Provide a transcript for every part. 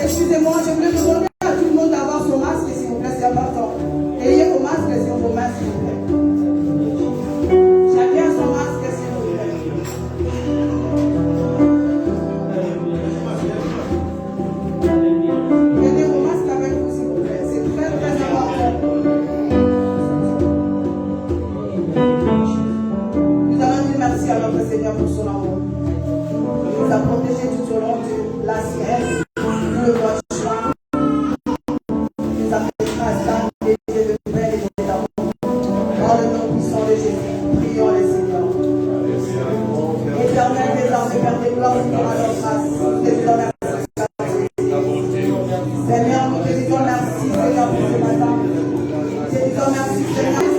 Excusez-moi, je voulais demander à tout le monde d'avoir son masque, s'il vous plaît, c'est important. Ayez vos masques, s'il vous plaît. Chacun son masque, s'il vous plaît. Mettez vos masques avec vous, s'il vous plaît. C'est très, très important. Nous allons dire merci à notre Seigneur pour son amour. Il nous a protégés tout au long de la sieste. Le mois de juin, nous a fait grâce et de paix et d'amour. Dans le nom puissant de Jésus, prions les Seigneurs. Éternel, désormais, Père des gloires, nous rendons grâce. Nous te disons merci. Seigneur, nous te disons merci, Seigneur, pour ce matin. Nous te disons merci, Seigneur.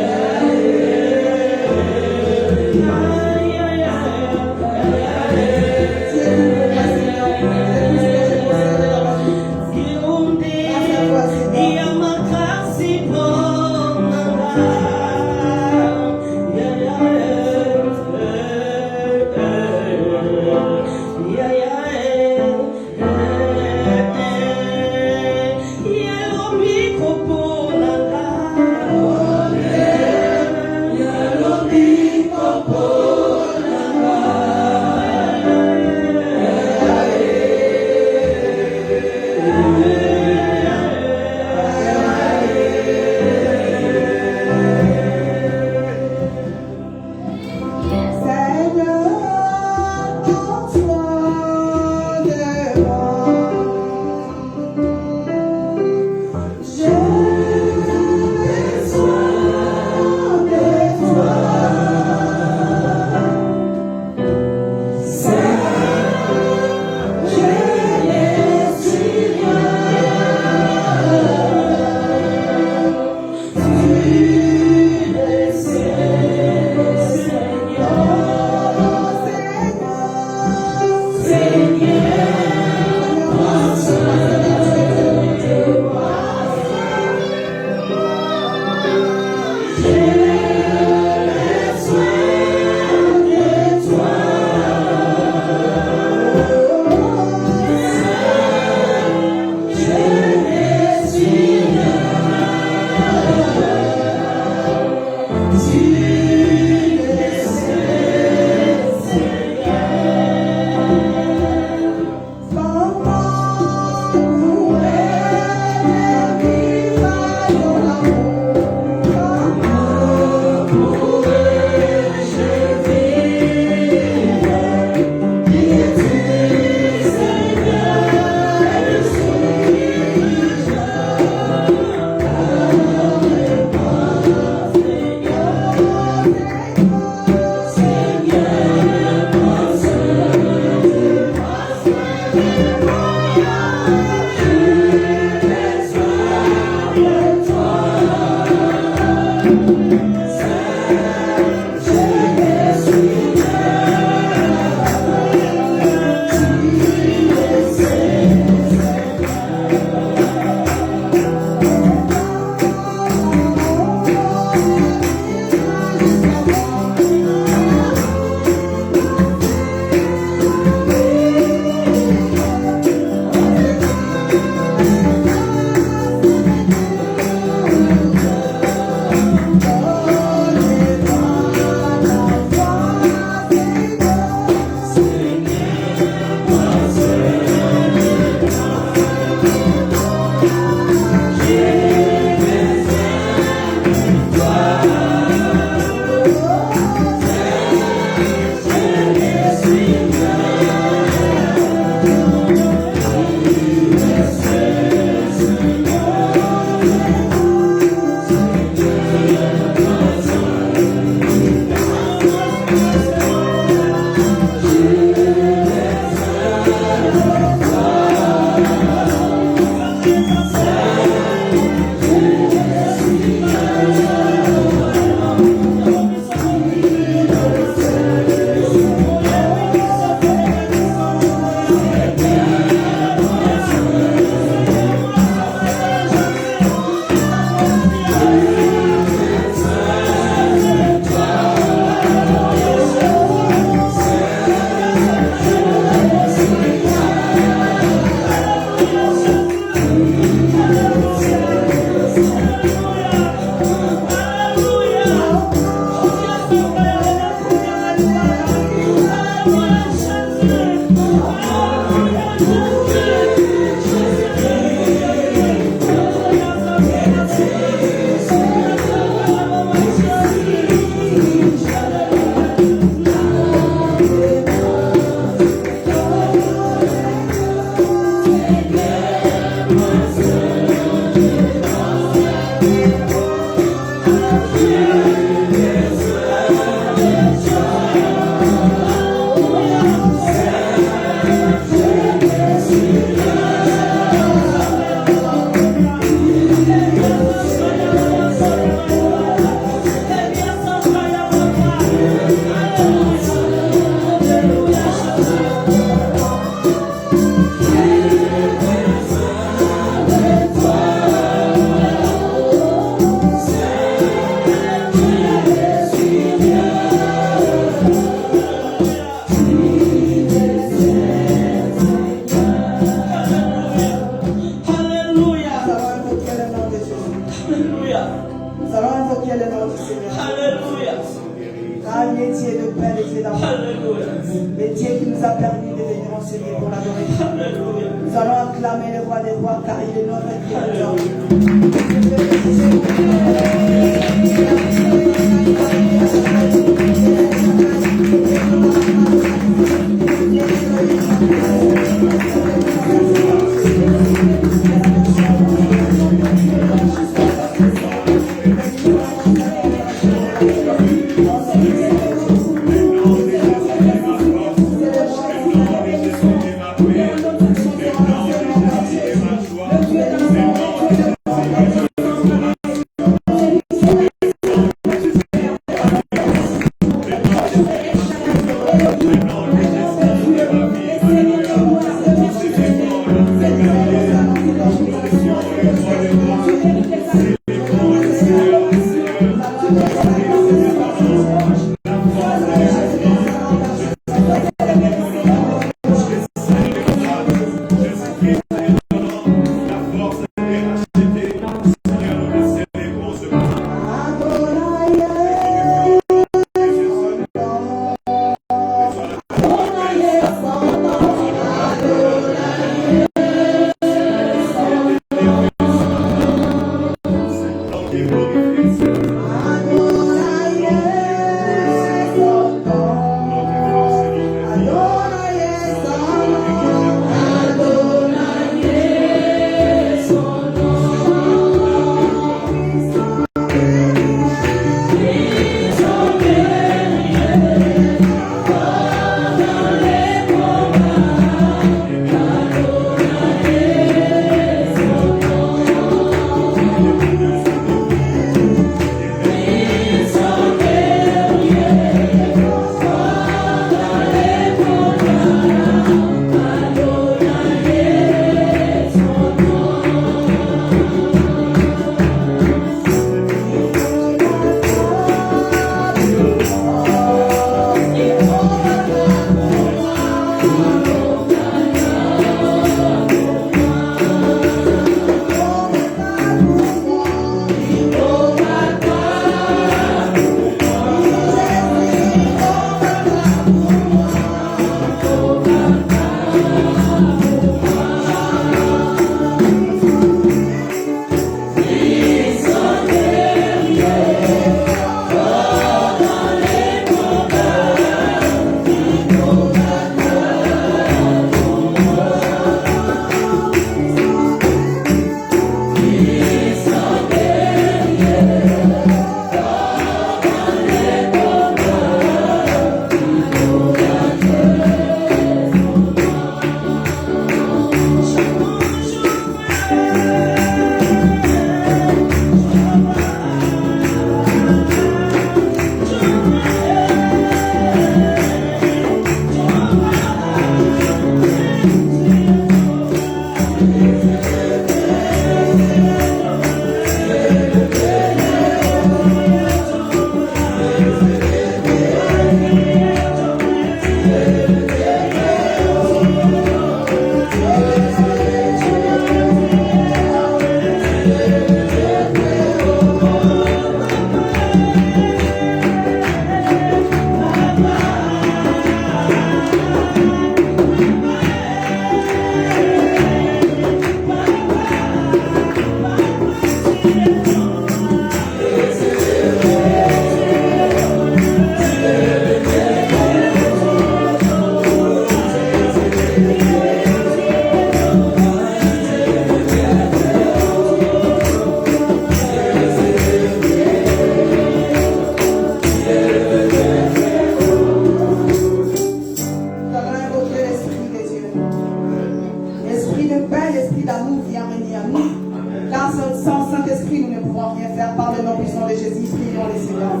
pouvons rien faire. Par le nom puissant de Jésus, prions les Seigneurs.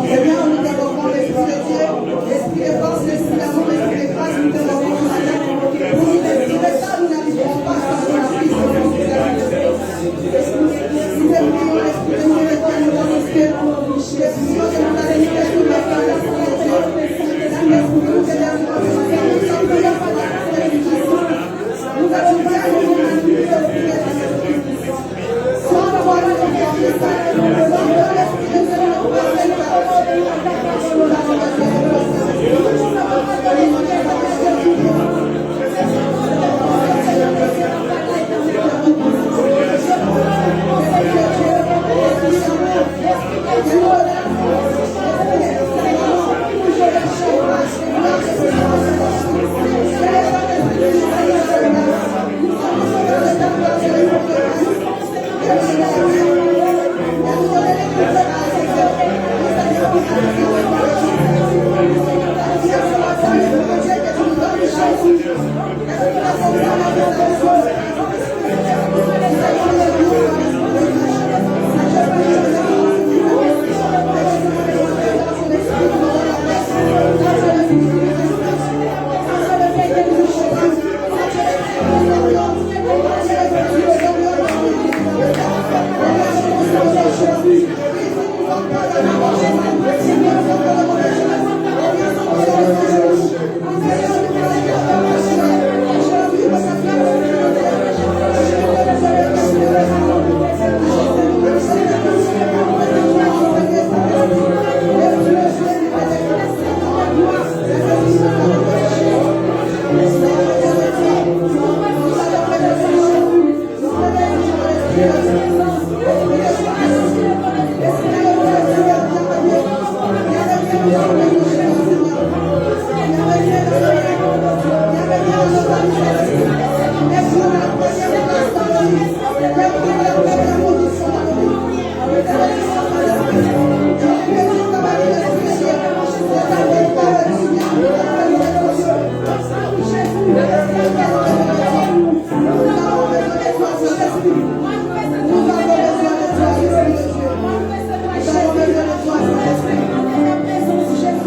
Seigneur, nous t'invoquons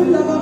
Nous avons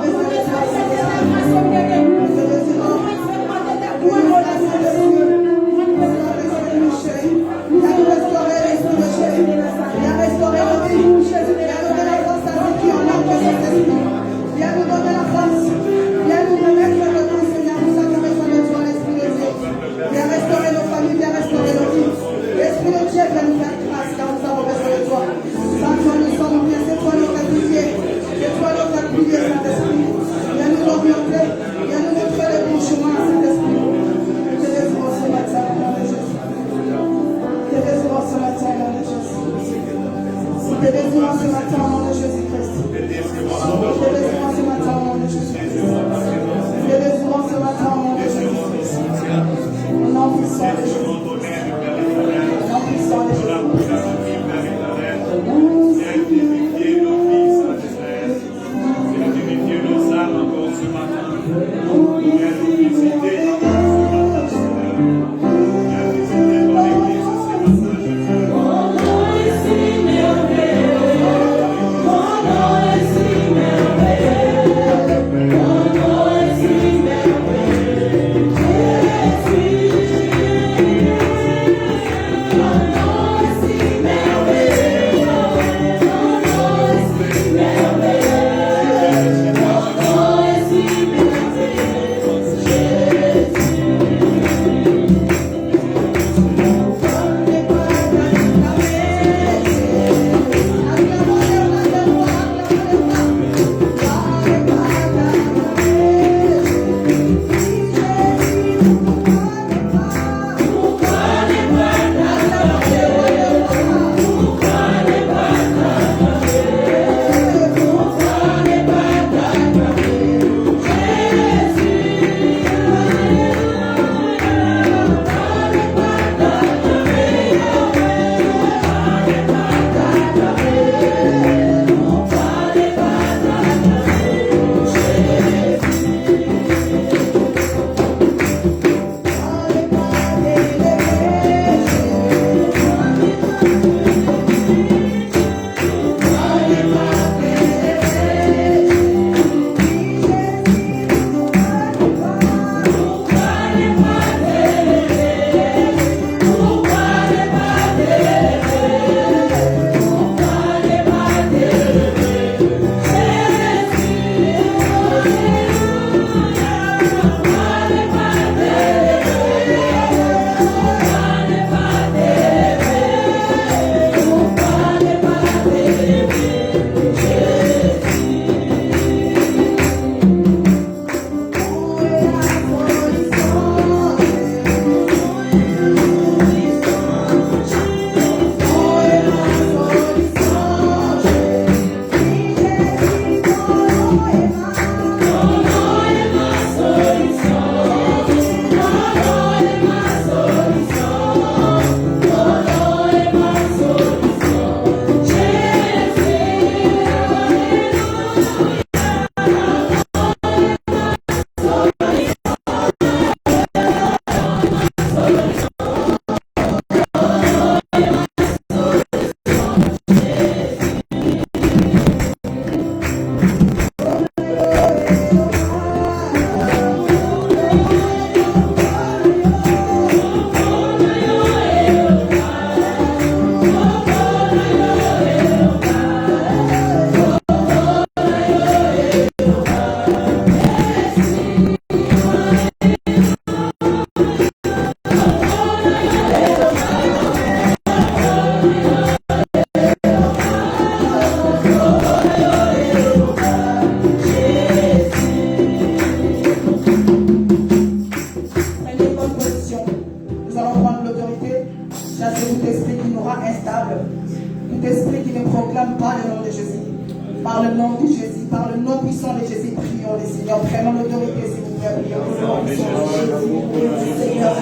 Jésus, par le nom puissant de Jésus, prions les Seigneurs. Prenons l'autorité, s'il vous plaît. Prions le nom puissant de Jésus. Seigneur,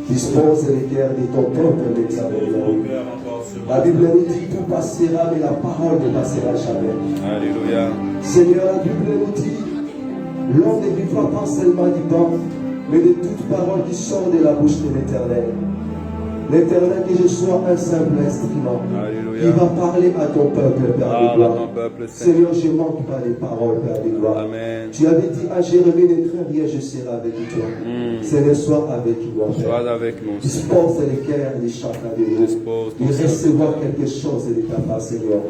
Dispose les cœurs de ton peuple l'examen. La Bible nous dit tout passera, mais la parole ne passera jamais. Alléluia. Seigneur, la Bible nous dit l'homme ne vivra pas seulement du pain, mais de toute parole qui sort de la bouche de l'Éternel. L'Éternel, que je sois un simple instrument. Alléluia. Qui va parler à ton peuple, Père de gloire. Seigneur, je ne manque pas les paroles, Père de gloire. Amen. Tu avais dit à Jérémie, ne crains rien, je serai avec toi. Seigneur, sois avec nous. Sois avec nous. Dispose les cœurs de chacun de nous. De recevoir quelque chose de ta part, Seigneur,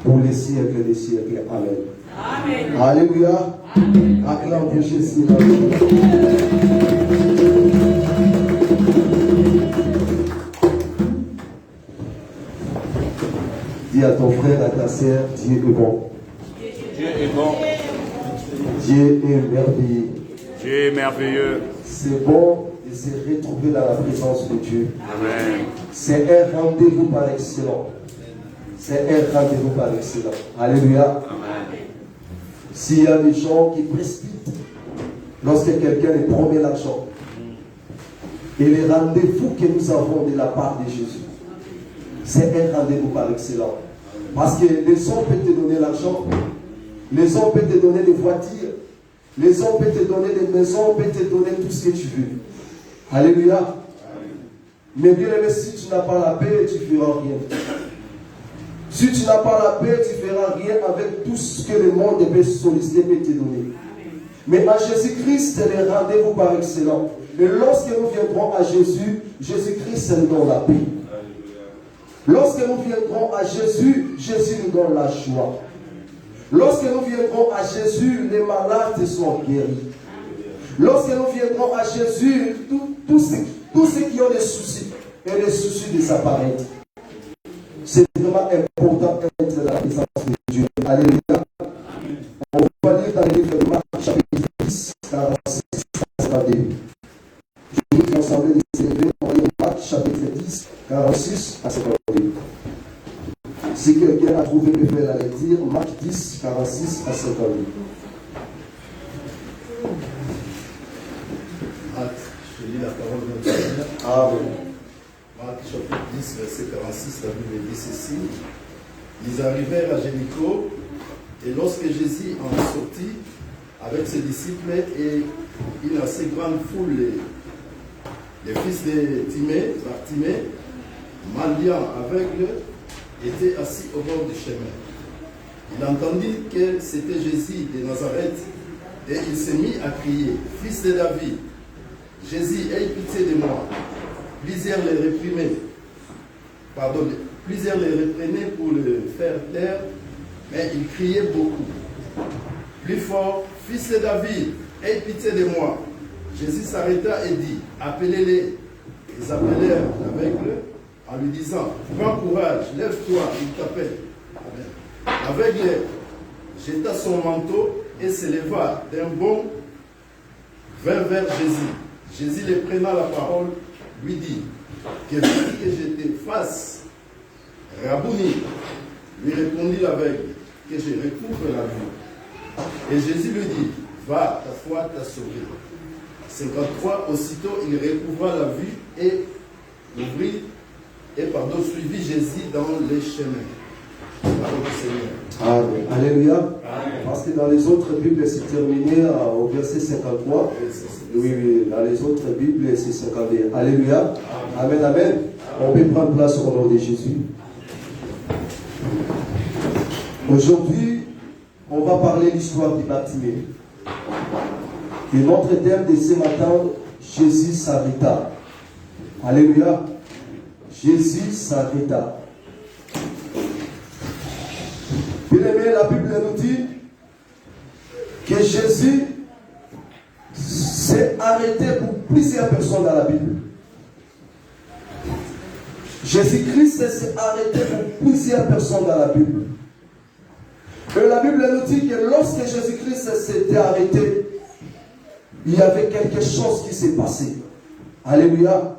pour les siècles des siècles. Amen. Amen. Alléluia. Acclame pour Jésus. Dis à ton frère, à ta sœur, Dieu est bon. Dieu est bon. Dieu est merveilleux. Dieu est merveilleux. C'est bon de se retrouver dans la présence de Dieu. Amen. C'est un rendez-vous par excellence. C'est un rendez-vous par excellence. Alléluia. Amen. S'il y a des gens qui précipitent lorsque quelqu'un lui promet l'argent, et les rendez-vous que nous avons de la part de Jésus, c'est un rendez-vous par excellence. Parce que les hommes peuvent te donner l'argent, les hommes peuvent te donner des voitures, les hommes peuvent te donner des maisons, peuvent te donner tout ce que tu veux. Alléluia. Mais bien aimé, si tu n'as pas la paix, tu ne feras rien. Si tu n'as pas la paix, tu ne feras rien avec tout ce que le monde peut solliciter, peut te donner. Mais à Jésus-Christ, c'est le rendez-vous par excellence. Et lorsque nous viendrons à Jésus, Jésus-Christ nous donne la paix. Lorsque nous viendrons à Jésus, Jésus nous donne la joie. Lorsque nous viendrons à Jésus, les malades sont guéris. Lorsque nous viendrons à Jésus, tous ceux qui ont des soucis, et les soucis disparaissent. C'est vraiment important d'être dans la présence de Dieu. Alléluia. On va lire dans le livre de Marc, chapitre 10, 46 à 52. Je vous dis ensemble les élevés, on lit Marc, chapitre 10, 46 à 52. Si quelqu'un a trouvé le faire la lecture, Marc 10, 46 à 52. Je lis la parole de Dieu. Amen. Marc chapitre 10, verset 46, la Bible dit ceci. Ils arrivèrent à Jéricho, et lorsque Jésus en sortit avec ses disciples et une assez grande foule, les fils de Bartimée, mendiant aveugle, étaient assis au bord du chemin. Il entendit que c'était Jésus de Nazareth, et il s'est mis à crier, « Fils de David, Jésus, aie pitié de moi. » Plusieurs les reprenaient pour le faire taire, mais il criait beaucoup. Plus fort, Fils de David, aie pitié de moi. Jésus s'arrêta et dit, appelez-les. Ils appelèrent l'aveugle en lui disant, prends courage, lève-toi, il t'appelle. L'aveugle jeta son manteau et se leva d'un bond vers Jésus. Jésus les prenant la parole, lui dit, que je te fasse, Rabouni, lui répondit l'aveugle, que je recouvre la vue. Et Jésus lui dit, va, ta foi t'a sauvé. 53, aussitôt il recouvra la vue et l'ouvrit, et suivit Jésus dans les chemins. Parole du Seigneur. Amen. Alléluia. Amen. Parce que dans les autres Bibles, c'est terminé au verset 53. Oui, dans les autres Bibles, c'est 51. Alléluia. Amen, amen. On peut prendre place au nom de Jésus. Aujourd'hui, on va parler de l'histoire du Bartimée. Et notre thème de ce matin, Jésus s'arrêta. Alléluia. Jésus s'arrêta. Bien-aimé, la Bible nous dit que Jésus s'est arrêté pour plusieurs personnes dans la Bible. Jésus-Christ s'est arrêté pour plusieurs personnes dans la Bible. Et la Bible nous dit que lorsque Jésus-Christ s'était arrêté, il y avait quelque chose qui s'est passé. Alléluia.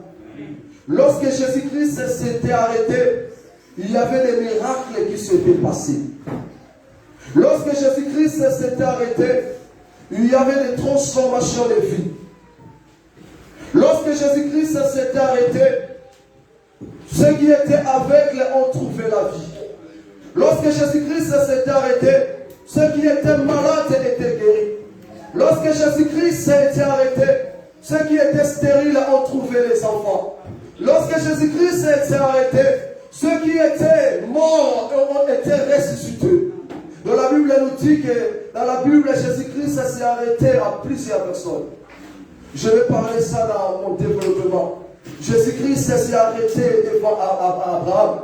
Lorsque Jésus-Christ s'était arrêté, il y avait des miracles qui s'étaient passés. Lorsque Jésus-Christ s'était arrêté, il y avait des transformations de vie. Lorsque Jésus-Christ s'était arrêté, ceux qui étaient aveugles ont trouvé la vie. Lorsque Jésus-Christ s'était arrêté, ceux qui étaient malades étaient guéris. Lorsque Jésus-Christ s'était arrêté, ceux qui étaient stériles ont trouvé les enfants. Lorsque Jésus-Christ s'était arrêté, ceux qui étaient morts ont été ressuscités. Dans la Bible, elle nous dit que dans la Bible, Jésus-Christ s'est arrêté à plusieurs personnes. Je vais parler ça dans mon développement. Jésus-Christ s'est arrêté devant Abraham.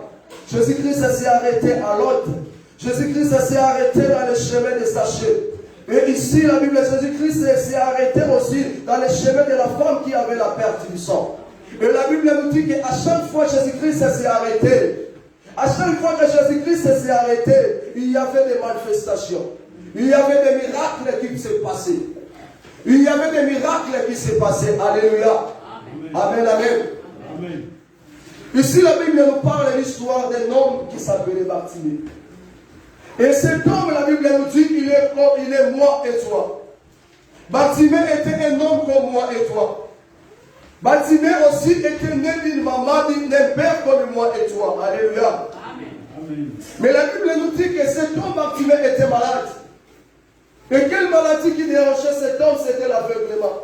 Jésus-Christ s'est arrêté à Lot. Jésus-Christ s'est arrêté dans le chemin de Zachée. Et ici, la Bible, Jésus-Christ s'est arrêté aussi dans le chemin de la femme qui avait la perte du sang. Et la Bible nous dit qu'à chaque fois que Jésus-Christ s'est arrêté, à chaque fois que Jésus-Christ s'est arrêté, il y avait des manifestations. Il y avait des miracles qui s'est passé. Il y avait des miracles qui s'est passé. Alléluia. Amen, amen. Amen. Ici, la Bible nous parle de l'histoire d'un homme qui s'appelait Bartimée. Et cet homme, la Bible nous dit, il est moi et toi. Bartimée était un homme comme moi et toi. Bartimée aussi était né d'une maman, d'un père comme moi et toi. Alléluia. Amen. Mais la Bible nous dit que cet homme Bartimée était malade. Et quelle maladie qui dérangeait cet homme, c'était l'aveuglement.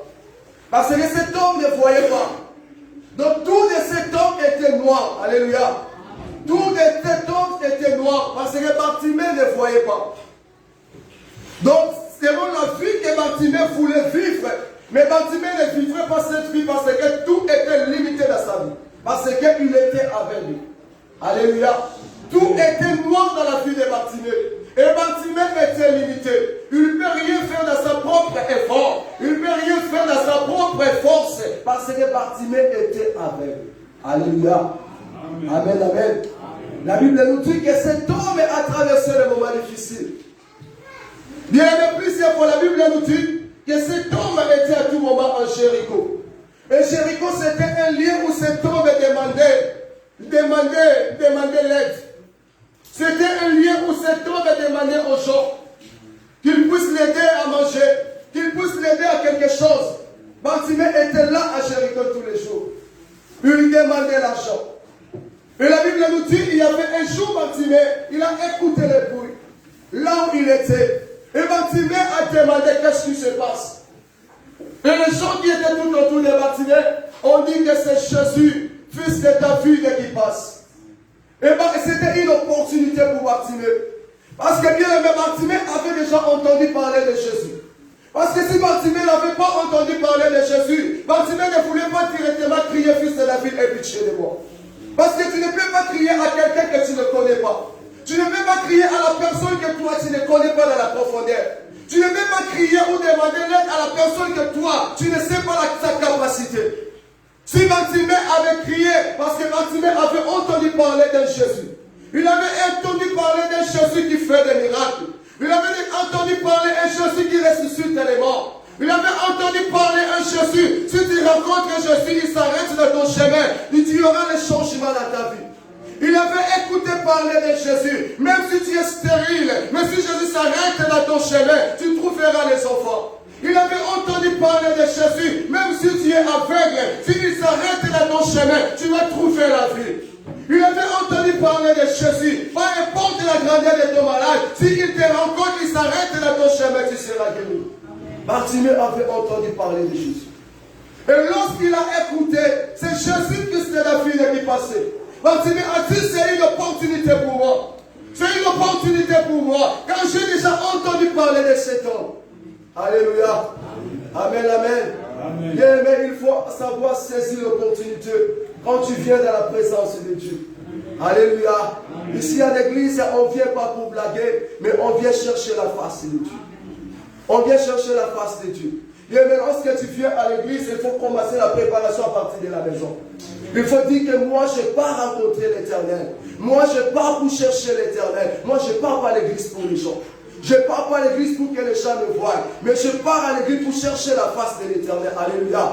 Parce que cet homme ne voyait pas. Donc tout de cet homme était noir. Alléluia. Tout de cet homme était noir. Parce que Bartimée ne voyait pas. Donc, selon la vie que Bartimée voulait vivre, mais Bartimée ne vivrait pas cette vie parce que tout était limité dans sa vie. Parce qu'il était aveugle. Alléluia. Tout était noir dans la vie de Bartimée. Et Bartimée était limité. Il ne peut rien faire dans sa propre effort. Il ne peut rien faire dans sa propre force. Parce que Bartimée était aveugle. Alléluia. Amen, amen. Amen. La Bible nous dit que cet homme a traversé le moment difficile. Bien aimé, plusieurs fois, la Bible nous dit que cet homme était à tout moment en Jéricho. Et Jéricho, c'était un lieu où cet homme demandait l'aide. C'était un lieu où cet homme demandait aux gens qu'il puisse l'aider à manger, qu'il puisse l'aider à quelque chose. Bartimée était là à Jéricho tous les jours. Il lui demandait l'argent. Et la Bible nous dit qu'il y avait un jour, Bartimée, il a écouté le bruit, là où il était. Et Bartimée a demandé qu'est-ce qui se passe. Et les gens qui étaient tout autour de Bartimée ont dit que c'est Jésus, fils de David, qui passe. Et c'était une opportunité pour Bartimée. Parce que bien aimé, Bartimée avait déjà entendu parler de Jésus. Parce que si Bartimée n'avait pas entendu parler de Jésus, Bartimée ne voulait pas directement crier fils de David et pitié de moi. Parce que tu ne peux pas crier à quelqu'un que tu ne connais pas. Tu ne peux pas crier à la personne que toi tu ne connais pas dans la profondeur. Tu ne peux pas crier ou demander l'aide à la personne que toi tu ne sais pas sa capacité. Si Bartimée avait crié, parce que Bartimée avait entendu parler d'un Jésus. Il avait entendu parler d'un Jésus qui fait des miracles. Il avait entendu parler d'un Jésus qui ressuscite les morts. Il avait entendu parler d'un Jésus. Si tu rencontres Jésus, il s'arrête dans ton chemin. Il y aura le changement dans ta vie. Il avait écouté parler de Jésus. Même si tu es stérile, même si Jésus s'arrête dans ton chemin, tu trouveras les enfants. Il avait entendu parler de Jésus. Même si tu es aveugle, s'il s'arrête dans ton chemin, tu vas trouver la vie. Il avait entendu parler de Jésus. Peu importe la grandeur de ton malade, s'il te rencontre, il s'arrête dans ton chemin, tu seras guéri. Bartimée avait entendu parler de Jésus. Et lorsqu'il a écouté, c'est Jésus qui c'était la fille qui passait. Bartimée a dit, c'est une opportunité pour moi. C'est une opportunité pour moi. Quand j'ai déjà entendu parler de cet homme. Alléluia. Amen, amen. Bien aimé, il faut savoir saisir l'opportunité quand tu viens dans la présence de Dieu. Alléluia. Ici à l'église, on ne vient pas pour blaguer, mais on vient chercher la face de Dieu. On vient chercher la face de Dieu. Bien aimé, lorsque tu viens à l'église, il faut commencer la préparation à partir de la maison. Il faut dire que moi, je pars rencontrer l'Éternel. Moi, je pars pour chercher l'Éternel. Moi, je pars pas à l'église pour les gens. Je ne pars pas à l'église pour que les gens me voient, mais je pars à l'église pour chercher la face de l'Éternel. Alléluia.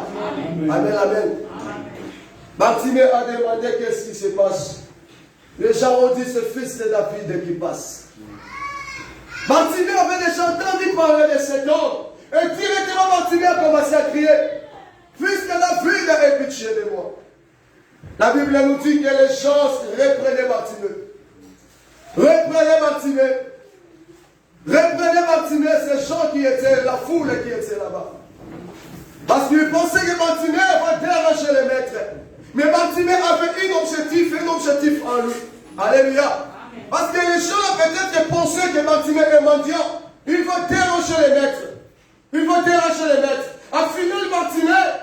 Amen, amen. Bartimée a demandé qu'est-ce qui se passe. Les gens ont dit, c'est fils de David qui passe. Bartimée avait déjà entendu parler de cet homme. Et directement, Bartimée a commencé à crier, fils de David, aie pitié de moi. La Bible nous dit que les gens reprenaient Bartimée. Reprenez Bartimée. Reprenez Bartimée, ces gens qui étaient, la foule qui était là-bas. Parce qu'ils pensaient que Bartimée va déranger les maîtres. Mais Bartimée avait un objectif en lui. Alléluia. Parce que les gens peut-être pensaient que Bartimée est mendiant. Il va déranger les maîtres. Il va déranger les maîtres. À final,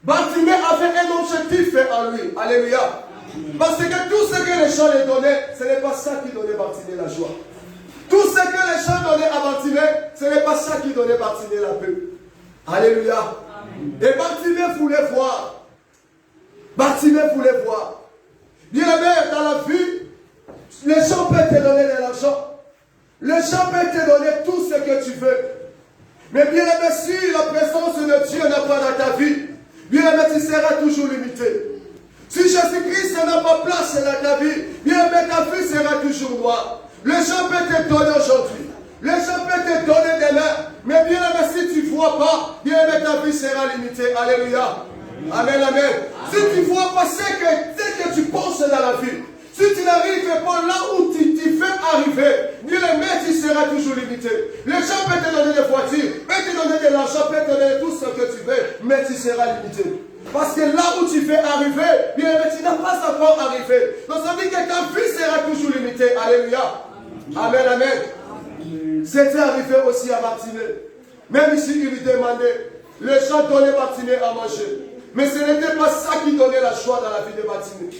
Bartimée avait un objectif en lui. Alléluia. Parce que tout ce que les gens lui donnaient, ce n'est pas ça qui donnait Bartimée la joie. Tout ce que les gens donnaient à Bartimée, ce n'est pas ça qui donnait Bartimée la paix. Alléluia. Et Bartimée voulait voir. Bartimée voulait voir. Bien aimé, dans la vie, les gens peuvent te donner de l'argent. Les gens peuvent te donner tout ce que tu veux. Mais bien aimé, si la présence de Dieu n'a pas dans ta vie, bien aimé, tu seras toujours limité. Si Jésus-Christ n'a pas place dans ta vie, bien aimé, ta vie sera toujours noire. Les gens peuvent te donner aujourd'hui. Les gens peuvent te donner demain. Mais bien aimé, si tu ne vois pas, bien aimé, ta vie sera limitée. Alléluia. Amen, amen. Si tu ne vois pas ce que tu penses dans la vie, si tu n'arrives pas là où tu fais arriver, bien aimé, tu seras toujours limité. Les gens peuvent te donner des voitures, peuvent te donner de l'argent, peuvent te donner tout ce que tu veux, mais tu seras limité. Parce que là où tu fais arriver, bien aimé, tu n'as pas encore arrivé. Donc ça veut dire que ta vie sera toujours limitée. Alléluia. Amen, amen. C'était arrivé aussi à Bartimée. Même ici, il lui demandait, les gens donnaient Bartimée à manger. Mais ce n'était pas ça qui donnait la joie dans la vie de Bartimée.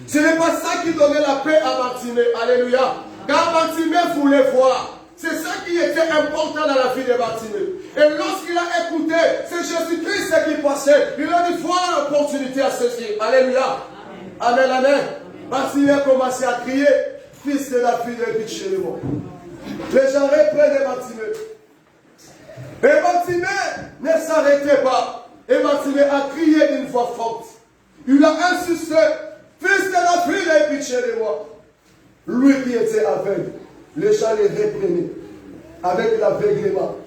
Ce n'est pas ça qui donnait la paix à Bartimée. Alléluia. Car Bartimée voulait voir. C'est ça qui était important dans la vie de Bartimée. Et lorsqu'il a écouté, c'est Jésus-Christ qui passait. Il a dit, voir l'opportunité à saisir. Alléluia. Amen, amen. Bartimée a commencé à crier, fils de la fille de pitié de moi. Les gens reprenaient Bartimée. Et Bartimée ne s'arrêtait pas. Et Bartimée a crié d'une voix forte. Il a insisté, fils de la fille de pitié de moi. Lui qui était aveugle, les gens les reprenaient avec l'aveuglement.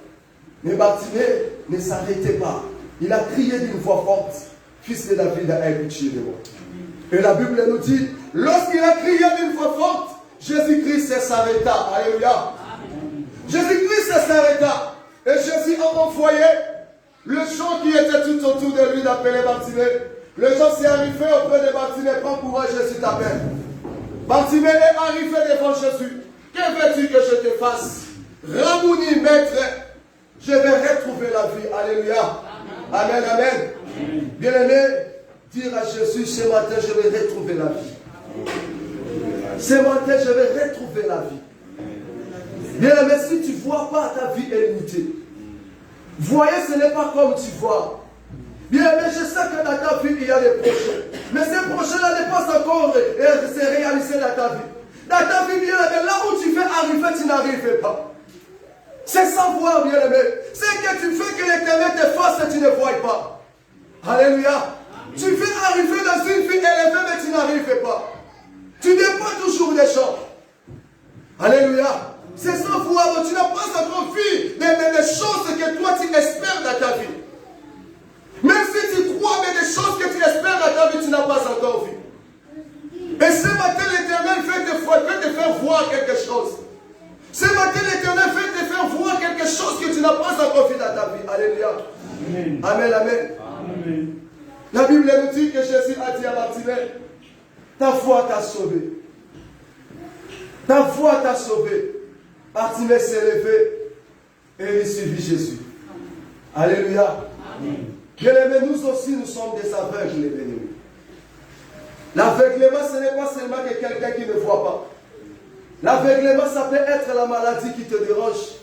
Mais Bartimée ne s'arrêtait pas. Il a crié d'une voix forte, fils de la fille de pitié de moi. Et la Bible nous dit, lorsqu'il a crié d'une voix forte, Jésus-Christ s'arrêta. Alléluia. Jésus-Christ s'arrêta. Et Jésus a envoyé le gens qui étaient tout autour de lui d'appeler Bartimée. Le gens s'est arrivé auprès de Bartimée. Prends courage, Jésus t'appelle. Bartimée est arrivé devant Jésus. Que veux-tu que je te fasse? Ramouni, maître. Je vais retrouver la vie. Alléluia. Amen, amen. Bien-aimé, dire à Jésus, ce matin, je vais retrouver la vie. Ce matin, je vais retrouver la vie. Bien-aimé, si tu ne vois pas, ta vie est limitée. Voyez, ce n'est pas comme tu vois. Bien-aimé, je sais que dans ta vie, il y a des projets. Mais ces projets-là ne pas encore se réaliser dans ta vie. Dans ta vie, bien-aimé, là où tu fais arriver, tu n'arrives pas. C'est savoir, bien-aimé. C'est que tu fais que l'Éternel te fasse et tu ne vois pas. Alléluia. Tu fais arriver dans une vie élevée, mais tu n'arrives pas. Tu dépends toujours des gens. Alléluia. C'est sans foi, tu n'as pas encore vu des choses que toi tu espères dans ta vie. Même si tu crois, mais des choses que tu espères dans ta vie, tu n'as pas encore vu. Et ce matin, l'Éternel fait te faire voir quelque chose. Ce matin, l'Éternel fait te faire voir quelque chose que tu n'as pas encore vu dans ta vie. Alléluia. Amen. Amen, amen. Amen. La Bible nous dit que Jésus a dit à Bartimée, ta foi t'a sauvé. Ta foi t'a sauvé. Bartimée s'est levé et il suivit Jésus. Alléluia. Amen. Bien-aimés, nous aussi, nous sommes des aveugles, les bénis. L'aveuglement, ce n'est pas seulement que quelqu'un qui ne voit pas. L'aveuglement, ça peut être la maladie qui te dérange.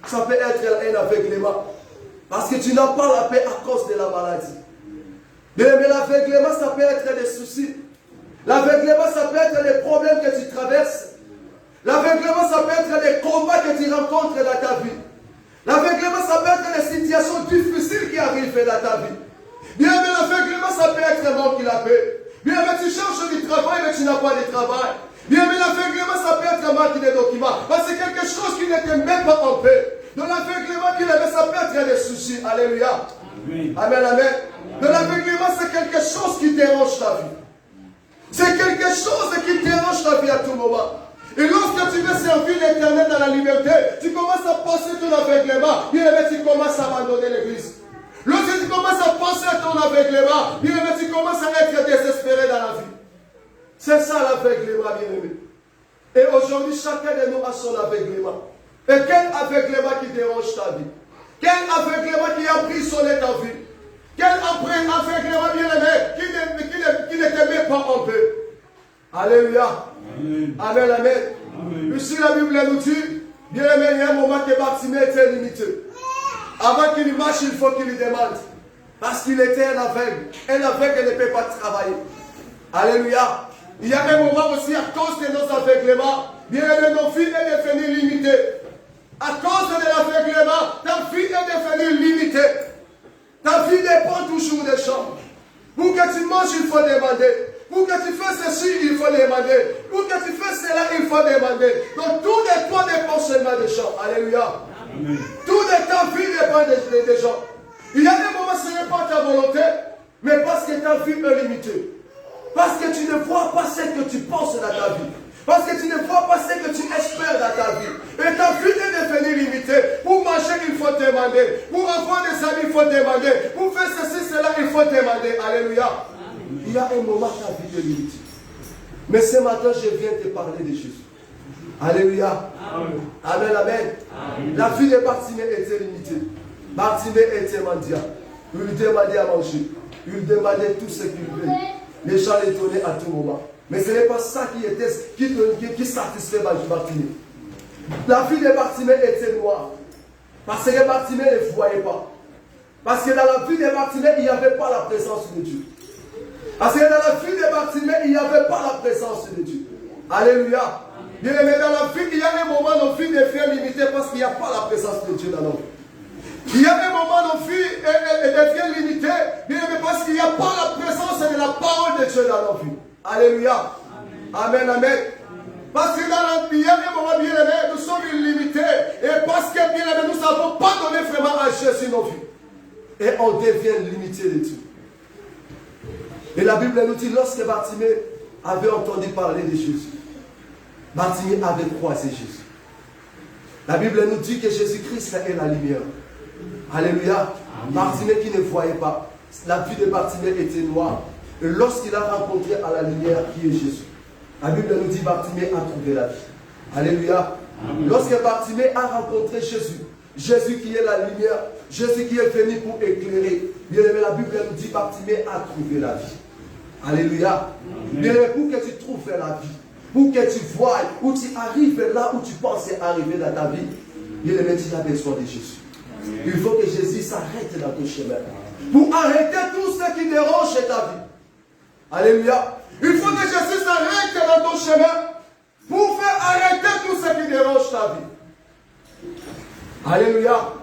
Ça peut être un aveuglement. Parce que tu n'as pas la paix à cause de la maladie. Mais l'aveuglement, ça peut être des soucis. L'aveuglement, ça peut être des problèmes que tu traverses. L'aveuglement, ça peut être des combats que tu rencontres dans ta vie. L'aveuglement, ça peut être des situations difficiles qui arrivent dans ta vie. Bien, mais l'aveuglement, ça peut être un manque de la paix. Bien, mais tu cherches du travail, mais tu n'as pas de travail. Bien, mais l'aveuglement, ça peut être un manque de documents. Parce que c'est quelque chose qui n'était même pas en paix. Dans l'aveuglement, ça peut être des soucis. Alléluia. Amen, amen. Amen. Dans l'aveuglement, c'est quelque chose qui dérange ta vie. C'est quelque chose qui dérange ta vie à tout moment. Et lorsque tu veux servir l'Éternel dans la liberté, tu commences à passer ton aveuglement. Bien aimé, tu commences à abandonner l'église. Lorsque tu commences à passer à ton aveuglement, bien aimé, tu commences à être désespéré dans la vie. C'est ça l'aveuglement, bien aimé. Et aujourd'hui, chacun de nous a son aveuglement. Et quel aveuglement qui dérange ta vie? Quel aveuglement qui a emprisonné ta vie? Quel aveuglement, bien aimé, qui ne te met pas en paix? Alléluia. Amen. Amen, amen. Amen. Ici, la Bible nous dit, bien aimé, il y a un moment que Bartimée était limité. Avant qu'il marche, il faut qu'il lui demande. Parce qu'il était un aveugle. Un aveugle ne peut pas travailler. Alléluia. Il y a un moment aussi, à cause de nos aveuglements, bien aimé, nos vies est devenue limitée. À cause de l'aveuglement, ta vie est devenue limitée. Ta vie dépend toujours des gens. Pour que tu manges, il faut demander. Pour que tu fasses ceci, il faut demander. Pour que tu fasses cela, il faut demander. Donc tout de toi dépend seulement des gens. Alléluia. Amen. Tout de ta vie dépend des gens. Il y a des moments, ce n'est pas ta volonté, mais parce que ta vie est limitée. Parce que tu ne vois pas ce que tu penses dans ta vie. Parce que tu ne vois pas ce que tu espères dans ta vie. Et ta vie est devenue limitée. Pour manger, il faut demander. Pour avoir des amis, il faut demander. Pour faire ceci, cela, il faut demander. Alléluia. Il y a un moment ta vie est limitée. Mais ce matin, je viens te parler de Jésus. Alléluia. Amen, amen. Amen. La vie de Bartimée était limitée. Bartimée était mendiant. Il lui demandait à manger. Il lui demandait tout ce qu'il voulait. Les gens les donnaient à tout moment. Mais ce n'est pas ça qui satisfait Bartimée. La vie de Bartimée était noire. Parce que Bartimée ne voyait pas. Parce que dans la vie de Bartimée, il n'y avait pas la présence de Dieu. Parce que dans la vie de Bartimée, il n'y avait pas la présence de Dieu. Alléluia. Bien aimé, dans la vie, il y a un moment dans nos vies devient limité parce qu'il n'y a pas la présence de Dieu dans nos vies. Il y a un moment dans nos vies devient limité, bien aimé, parce qu'il n'y a pas la présence de la parole de Dieu dans nos vies. Alléluia. Amen, amen. Parce que dans la vie, il y a un moment, bien aimé, nous sommes illimités. Et parce que, bien aimé, nous n'avons pas donné vraiment à Jésus nos vies. Et on devient limité de Dieu. Et la Bible nous dit, lorsque Bartimée avait entendu parler de Jésus, Bartimée avait croisé Jésus. La Bible nous dit que Jésus-Christ est la lumière. Alléluia. Bartimée qui ne voyait pas. La vie de Bartimée était noire. Et lorsqu'il a rencontré à la lumière qui est Jésus, la Bible nous dit Bartimée a trouvé la vie. Alléluia. Amen. Lorsque Bartimée a rencontré Jésus, Jésus qui est la lumière, Jésus qui est venu pour éclairer, bien aimé, la Bible nous dit Bartimée a trouvé la vie. Alléluia. Bien aimé, pour que tu trouves la vie, pour que tu voies, où tu arrives là où tu pensais arriver dans ta vie, bien aimé, tu as besoin de Jésus. Amen. Il faut que Jésus s'arrête dans ton chemin. Pour arrêter tout ce qui dérange ta vie. Alléluia. Il faut que Jésus s'arrête dans ton chemin pour faire arrêter tout ce qui dérange ta vie. Alléluia.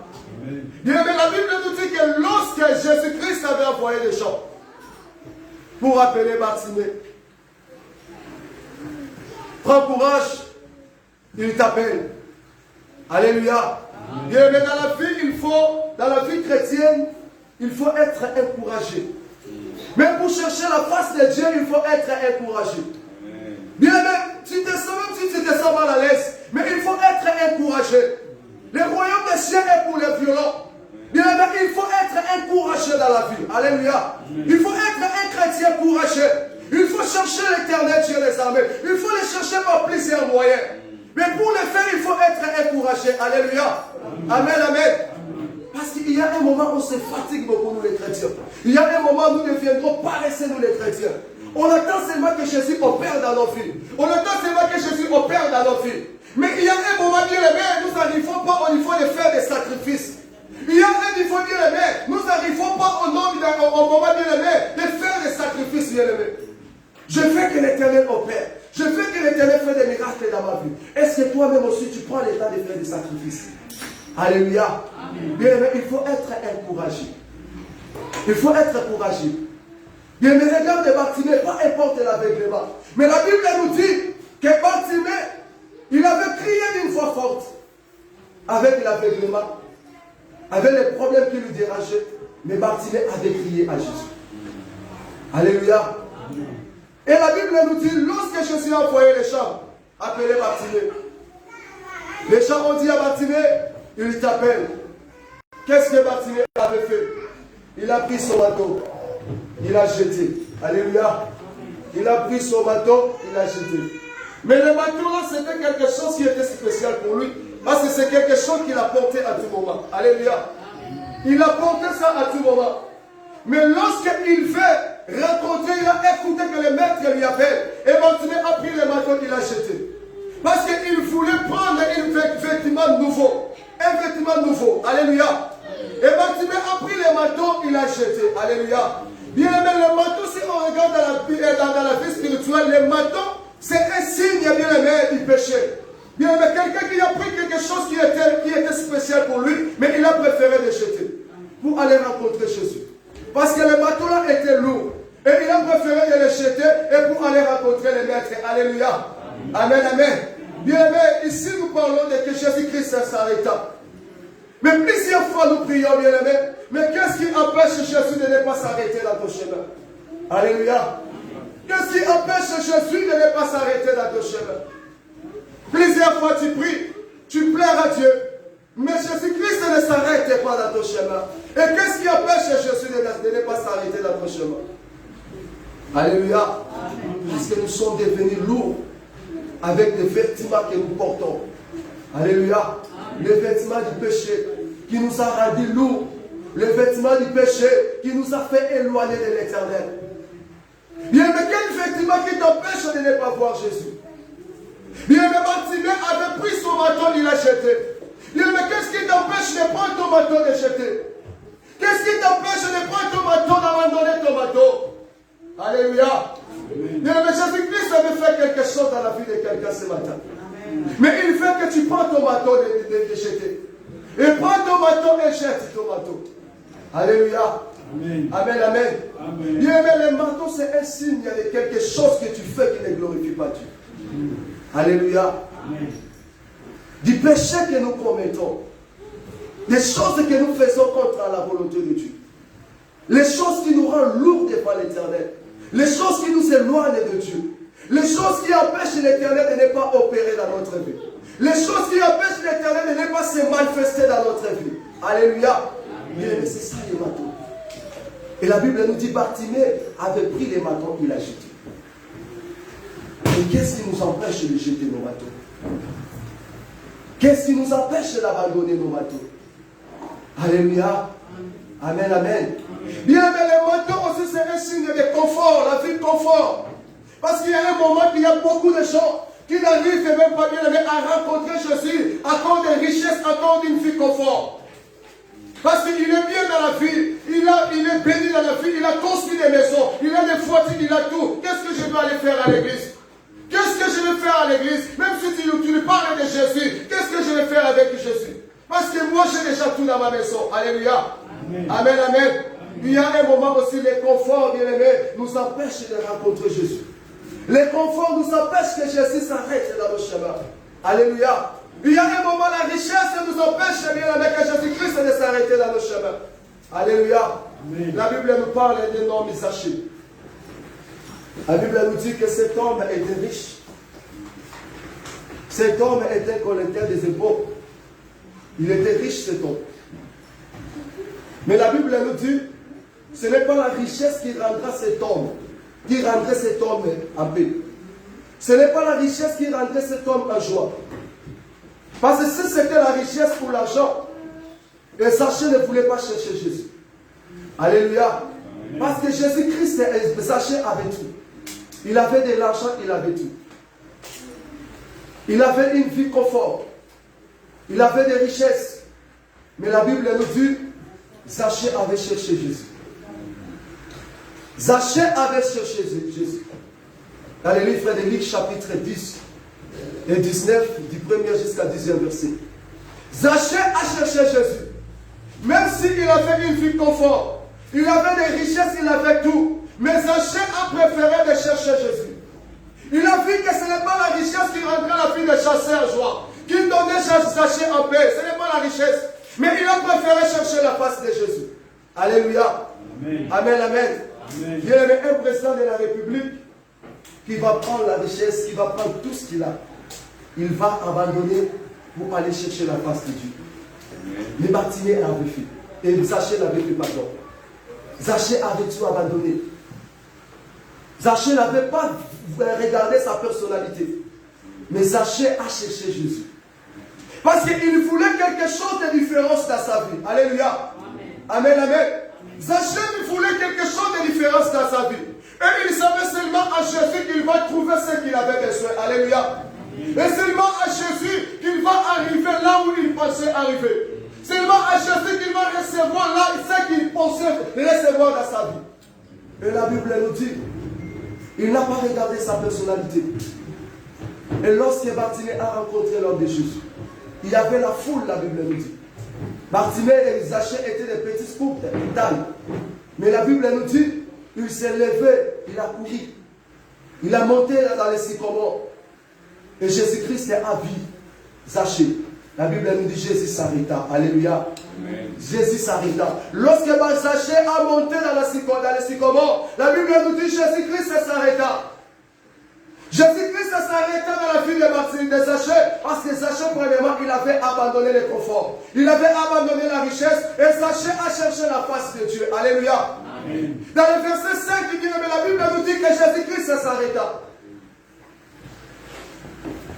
Bien, mais la Bible nous dit que lorsque Jésus-Christ avait envoyé des gens pour appeler Bartimée, Prends courage, il t'appelle. Alléluia. Bien, mais dans la vie chrétienne, il faut être encouragé. Mais pour chercher la face de Dieu, il faut être encouragé. Bien, même si tu te sens mal à l'aise, mais il faut être encouragé. Le royaume des cieux est pour les violents. Bien, mais il faut être encouragé dans la vie. Alléluia. Il faut être un chrétien courageux. Il faut chercher l'éternel Dieu des armées. Il faut le chercher par plusieurs moyens. Mais pour le faire, il faut être encouragé. Alléluia. Amen, amen. Parce qu'il y a un moment où on se fatigue beaucoup, nous les chrétiens. Il y a un moment où nous deviendrons paresseux, nous les chrétiens. On attend seulement que Jésus opère dans nos vies. On attend seulement que Jésus opère dans nos vies. Mais il y a un moment, bien aimé, nous n'arrivons pas au niveau de faire des sacrifices. Il y a un niveau, bien aimé, nous n'arrivons pas au moment, bien aimé, de faire des sacrifices, bien aimé. Je veux que l'Éternel opère. Je veux que l'Éternel fasse des miracles dans ma vie. Est-ce que toi-même aussi, tu prends le temps de faire des sacrifices? Alléluia. Bien aimé, il faut être encouragé. Il faut être encouragé. Bien aimé, regarde Bartimée, peu importe l'aveuglement. Mais la Bible nous dit que Bartimée, il avait crié d'une voix forte. Avec l'aveuglement, avec les problèmes qui lui dérangeaient. Mais Bartimée avait crié à Jésus. Alléluia. Et la Bible nous dit, lorsque Jésus a envoyé les gens, appelez Bartimée. Les gens ont dit à Bartimée, il t'appelle. Qu'est-ce que Bartimée avait fait? Il a pris son manteau, il a jeté. Alléluia. Il a pris son manteau, il a jeté. Mais le manteau là, c'était quelque chose qui était spécial pour lui. Parce que c'est quelque chose qu'il a porté à tout moment. Alléluia. Il a porté ça à tout moment. Mais lorsqu'il veut rencontrer, il a écouté que le maître lui appelle. Et Bartimée a pris le manteau, il a jeté. Parce qu'il voulait prendre un vêtement nouveau. Un vêtement nouveau. Alléluia. Et Bartimée a pris le manteau, il a jeté. Alléluia. Bien aimé, le manteau, si on regarde dans la vie spirituelle, le manteau, c'est un signe, bien aimé, du péché. Bien aimé, quelqu'un qui a pris quelque chose qui était spécial pour lui, mais il a préféré le jeter pour aller rencontrer Jésus. Parce que le manteau là était lourd. Et il a préféré le jeter et pour aller rencontrer le maître. Alléluia. Amen, amen. Bien aimé, ici nous parlons de que Jésus-Christ s'arrêta. Mais plusieurs fois nous prions, bien aimé. Mais qu'est-ce qui empêche Jésus de ne pas s'arrêter dans ton chemin? Alléluia. Qu'est-ce qui empêche Jésus de ne pas s'arrêter dans ton chemin? Plusieurs fois tu pries, tu pleures à Dieu. Mais Jésus-Christ ne s'arrête pas dans ton chemin. Et qu'est-ce qui empêche Jésus de ne pas s'arrêter dans ton chemin? Alléluia. Parce que nous sommes devenus lourds avec des vêtements que nous portons. Alléluia. Les vêtements du péché qui nous a rendus lourds. Les vêtements du péché qui nous a fait éloigner de l'Éternel. Bien, mais quel vêtement qui t'empêche de ne pas voir Jésus? Bien, mais Bartimée avait pris son manteau, il l'a jeté. Bien, mais qu'est-ce qui t'empêche de prendre ton manteau et de jeter? Qu'est-ce qui t'empêche de prendre ton manteau, d'abandonner ton manteau? Alléluia. Bien, mais Jésus-Christ avait fait quelque chose dans la vie de quelqu'un ce matin. Mais il fait que tu prends ton manteau de jeter. Et prends ton manteau et jette ton manteau. Alléluia. Amen, amen. Amen. Bien, mais le manteau, c'est un signe de quelque chose que tu fais qui ne glorifie pas Dieu. Alléluia. Amen. Du péché que nous commettons, des choses que nous faisons contre la volonté de Dieu, les choses qui nous rendent lourds devant l'Éternel, les choses qui nous éloignent de Dieu, les choses qui empêchent l'Éternel de ne pas opérer dans notre vie, les choses qui empêchent l'Éternel de ne pas se manifester dans notre vie. Alléluia. Bien, mais c'est ça le manteau. Et la Bible nous dit, Bartimée avait pris les manteaux, il a jeté. Mais qu'est-ce qui nous empêche de jeter nos manteaux? Qu'est-ce qui nous empêche d'abandonner nos manteaux? Alléluia. Amen, amen. Bien, mais les manteaux aussi, c'est un signe de confort, la vie de confort. Parce qu'il y a un moment qu'il y a beaucoup de gens qui n'arrivent même pas bien à rencontrer Jésus à cause des richesses, à cause d'une vie confort. Parce qu'il est bien dans la vie, il est béni dans la vie, il a construit des maisons, il a des voitures, il a tout. Qu'est-ce que je dois aller faire à l'église? Qu'est-ce que je vais faire à l'église? Même si tu lui parles de Jésus, qu'est-ce que je vais faire avec Jésus? Parce que moi j'ai déjà tout dans ma maison. Alléluia. Amen, amen. Amen. Il y a un moment aussi, les conforts, bien aimés, nous empêchent de rencontrer Jésus. Les conforts nous empêchent que Jésus s'arrête dans nos chemins. Alléluia. Il y a un moment, la richesse nous empêche, bien aimé, que Jésus-Christ de s'arrêter dans nos chemins. Alléluia. Amen. La Bible nous parle d'un homme Zaché. La Bible nous dit que cet homme était riche. Cet homme était collecteur des impôts. Il était riche, cet homme. Mais la Bible nous dit, ce n'est pas la richesse qui rendra cet homme, qui rendrait cet homme en paix. Ce n'est pas la richesse qui rendrait cet homme en joie. Parce que si c'était la richesse pour l'argent, les Zaché ne voulaient pas chercher Jésus. Alléluia. Parce que Jésus-Christ, Zaché avait tout. Il avait de l'argent, il avait tout. Il avait une vie confort. Il avait des richesses. Mais la Bible nous dit, Zaché avait cherché Jésus. Zaché avait cherché Jésus. Dans le livre de Luc, chapitre 10 et 19, du 1er jusqu'à 10e verset. Zaché a cherché Jésus. Même s'il avait une vie confort, il avait des richesses, il avait tout. Mais Zaché a préféré de chercher Jésus. Il a vu que ce n'est pas la richesse qui rendrait la vie de chasseur en joie, qui donnait Zaché en paix. Ce n'est pas la richesse. Mais il a préféré chercher la face de Jésus. Alléluia. Amen. Amen, amen. Amen. Il y a un président de la République qui va prendre la richesse, qui va prendre tout ce qu'il a. Il va abandonner pour aller chercher la face de Dieu. Amen. Mais Bartimée avait fait. Et Zaché n'avait plus pardon. Zaché avait tout abandonné. Zaché n'avait pas regardé sa personnalité. Mais Zaché a cherché Jésus. Parce qu'il voulait quelque chose de différent dans sa vie. Alléluia. Amen, amen. Amen. Zaché voulait quelque chose de différent dans sa vie. Et il savait seulement à Jésus qu'il va trouver ce qu'il avait besoin. Alléluia. Et seulement à Jésus qu'il va arriver là où il pensait arriver. Seulement à Jésus qu'il va recevoir là ce qu'il pensait recevoir dans sa vie. Et la Bible nous dit, il n'a pas regardé sa personnalité. Et lorsque Bartimée a rencontré l'homme de Jésus, il y avait la foule, la Bible nous dit. Bartimée et Zaché étaient des petits couples de taille. Mais la Bible nous dit, il s'est levé, il a couru. Il a monté dans les sycomores. Et Jésus-Christ a vu Zaché. La Bible nous dit Jésus s'arrêta. Alléluia. Amen. Jésus s'arrêta. Lorsque Zaché a monté dans les sycomores, la Bible nous dit Jésus-Christ s'arrêta. Jésus-Christ s'arrêta dans la vie de Zaché parce que Zaché, premièrement, il avait abandonné le confort. Il avait abandonné la richesse et Zaché a cherché la face de Dieu. Alléluia. Amen. Dans le verset 5, il dit, mais la Bible nous dit que Jésus-Christ s'arrêta.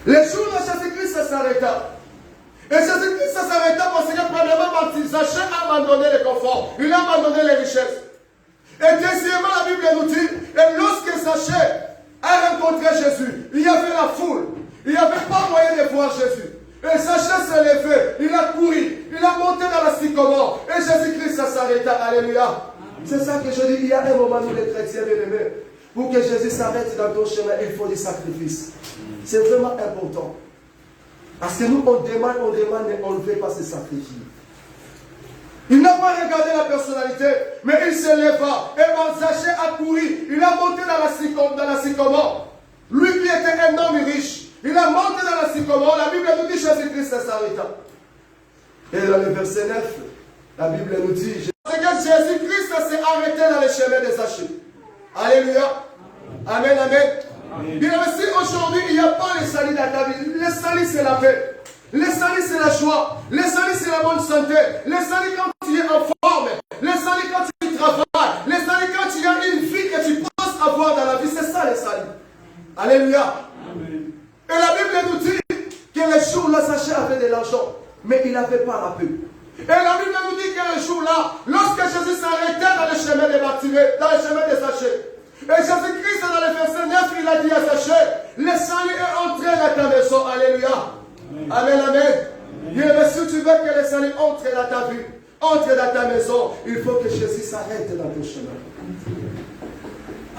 Le jour où Jésus-Christ s'arrêta. Et Jésus-Christ s'arrêta parce que premièrement, Zaché a abandonné le confort. Il a abandonné les richesses. Et deuxièmement, la Bible nous dit, et lorsque Zaché a rencontré Jésus, il y avait la foule. Il n'y avait pas moyen de voir Jésus. Et Zaché s'est levé, il a couru, il a monté dans la sycomore. Et Jésus-Christ s'arrêta. Alléluia. C'est ça que je dis, il y a un moment où les chrétiens bien-aimés, pour que Jésus s'arrête dans ton chemin, il faut des sacrifices. C'est vraiment important. Parce que nous, on demande, mais on ne veut pas se sacrifier. Il n'a pas regardé la personnalité, mais il se leva. Et Zaché a couru. Il a monté dans la sycomore. Lui qui était un homme riche, il a monté dans la sycomore. La Bible nous dit Jésus-Christ s'arrêta. Et dans le verset 9, la Bible nous dit que Jésus-Christ s'est arrêté dans le chemin de Zaché. Alléluia. Amen, amen. Bien si aujourd'hui il n'y a pas le salut dans ta vie, le salut c'est la paix. Le salut c'est la joie. Le salut c'est la bonne santé. Le salut quand tu es en forme. Le salut quand tu travailles. Le salut quand tu as une vie que tu penses avoir dans la vie. C'est ça le salut. Alléluia. Amen. Et la Bible nous dit que le jour-là, Zaché avait de l'argent, mais il n'avait pas la paix. Et la Bible nous dit que le jour-là, lorsque Jésus s'arrêtait dans le chemin de Bartimée, dans le chemin de Zaché, et Jésus-Christ, dans le verset 9, il a dit à Zaché, le salut est entré dans ta maison. Alléluia. Amen, amen. Bien, mais si tu veux que le salut entre dans ta vie, entre dans ta maison, il faut que Jésus s'arrête dans ton chemin.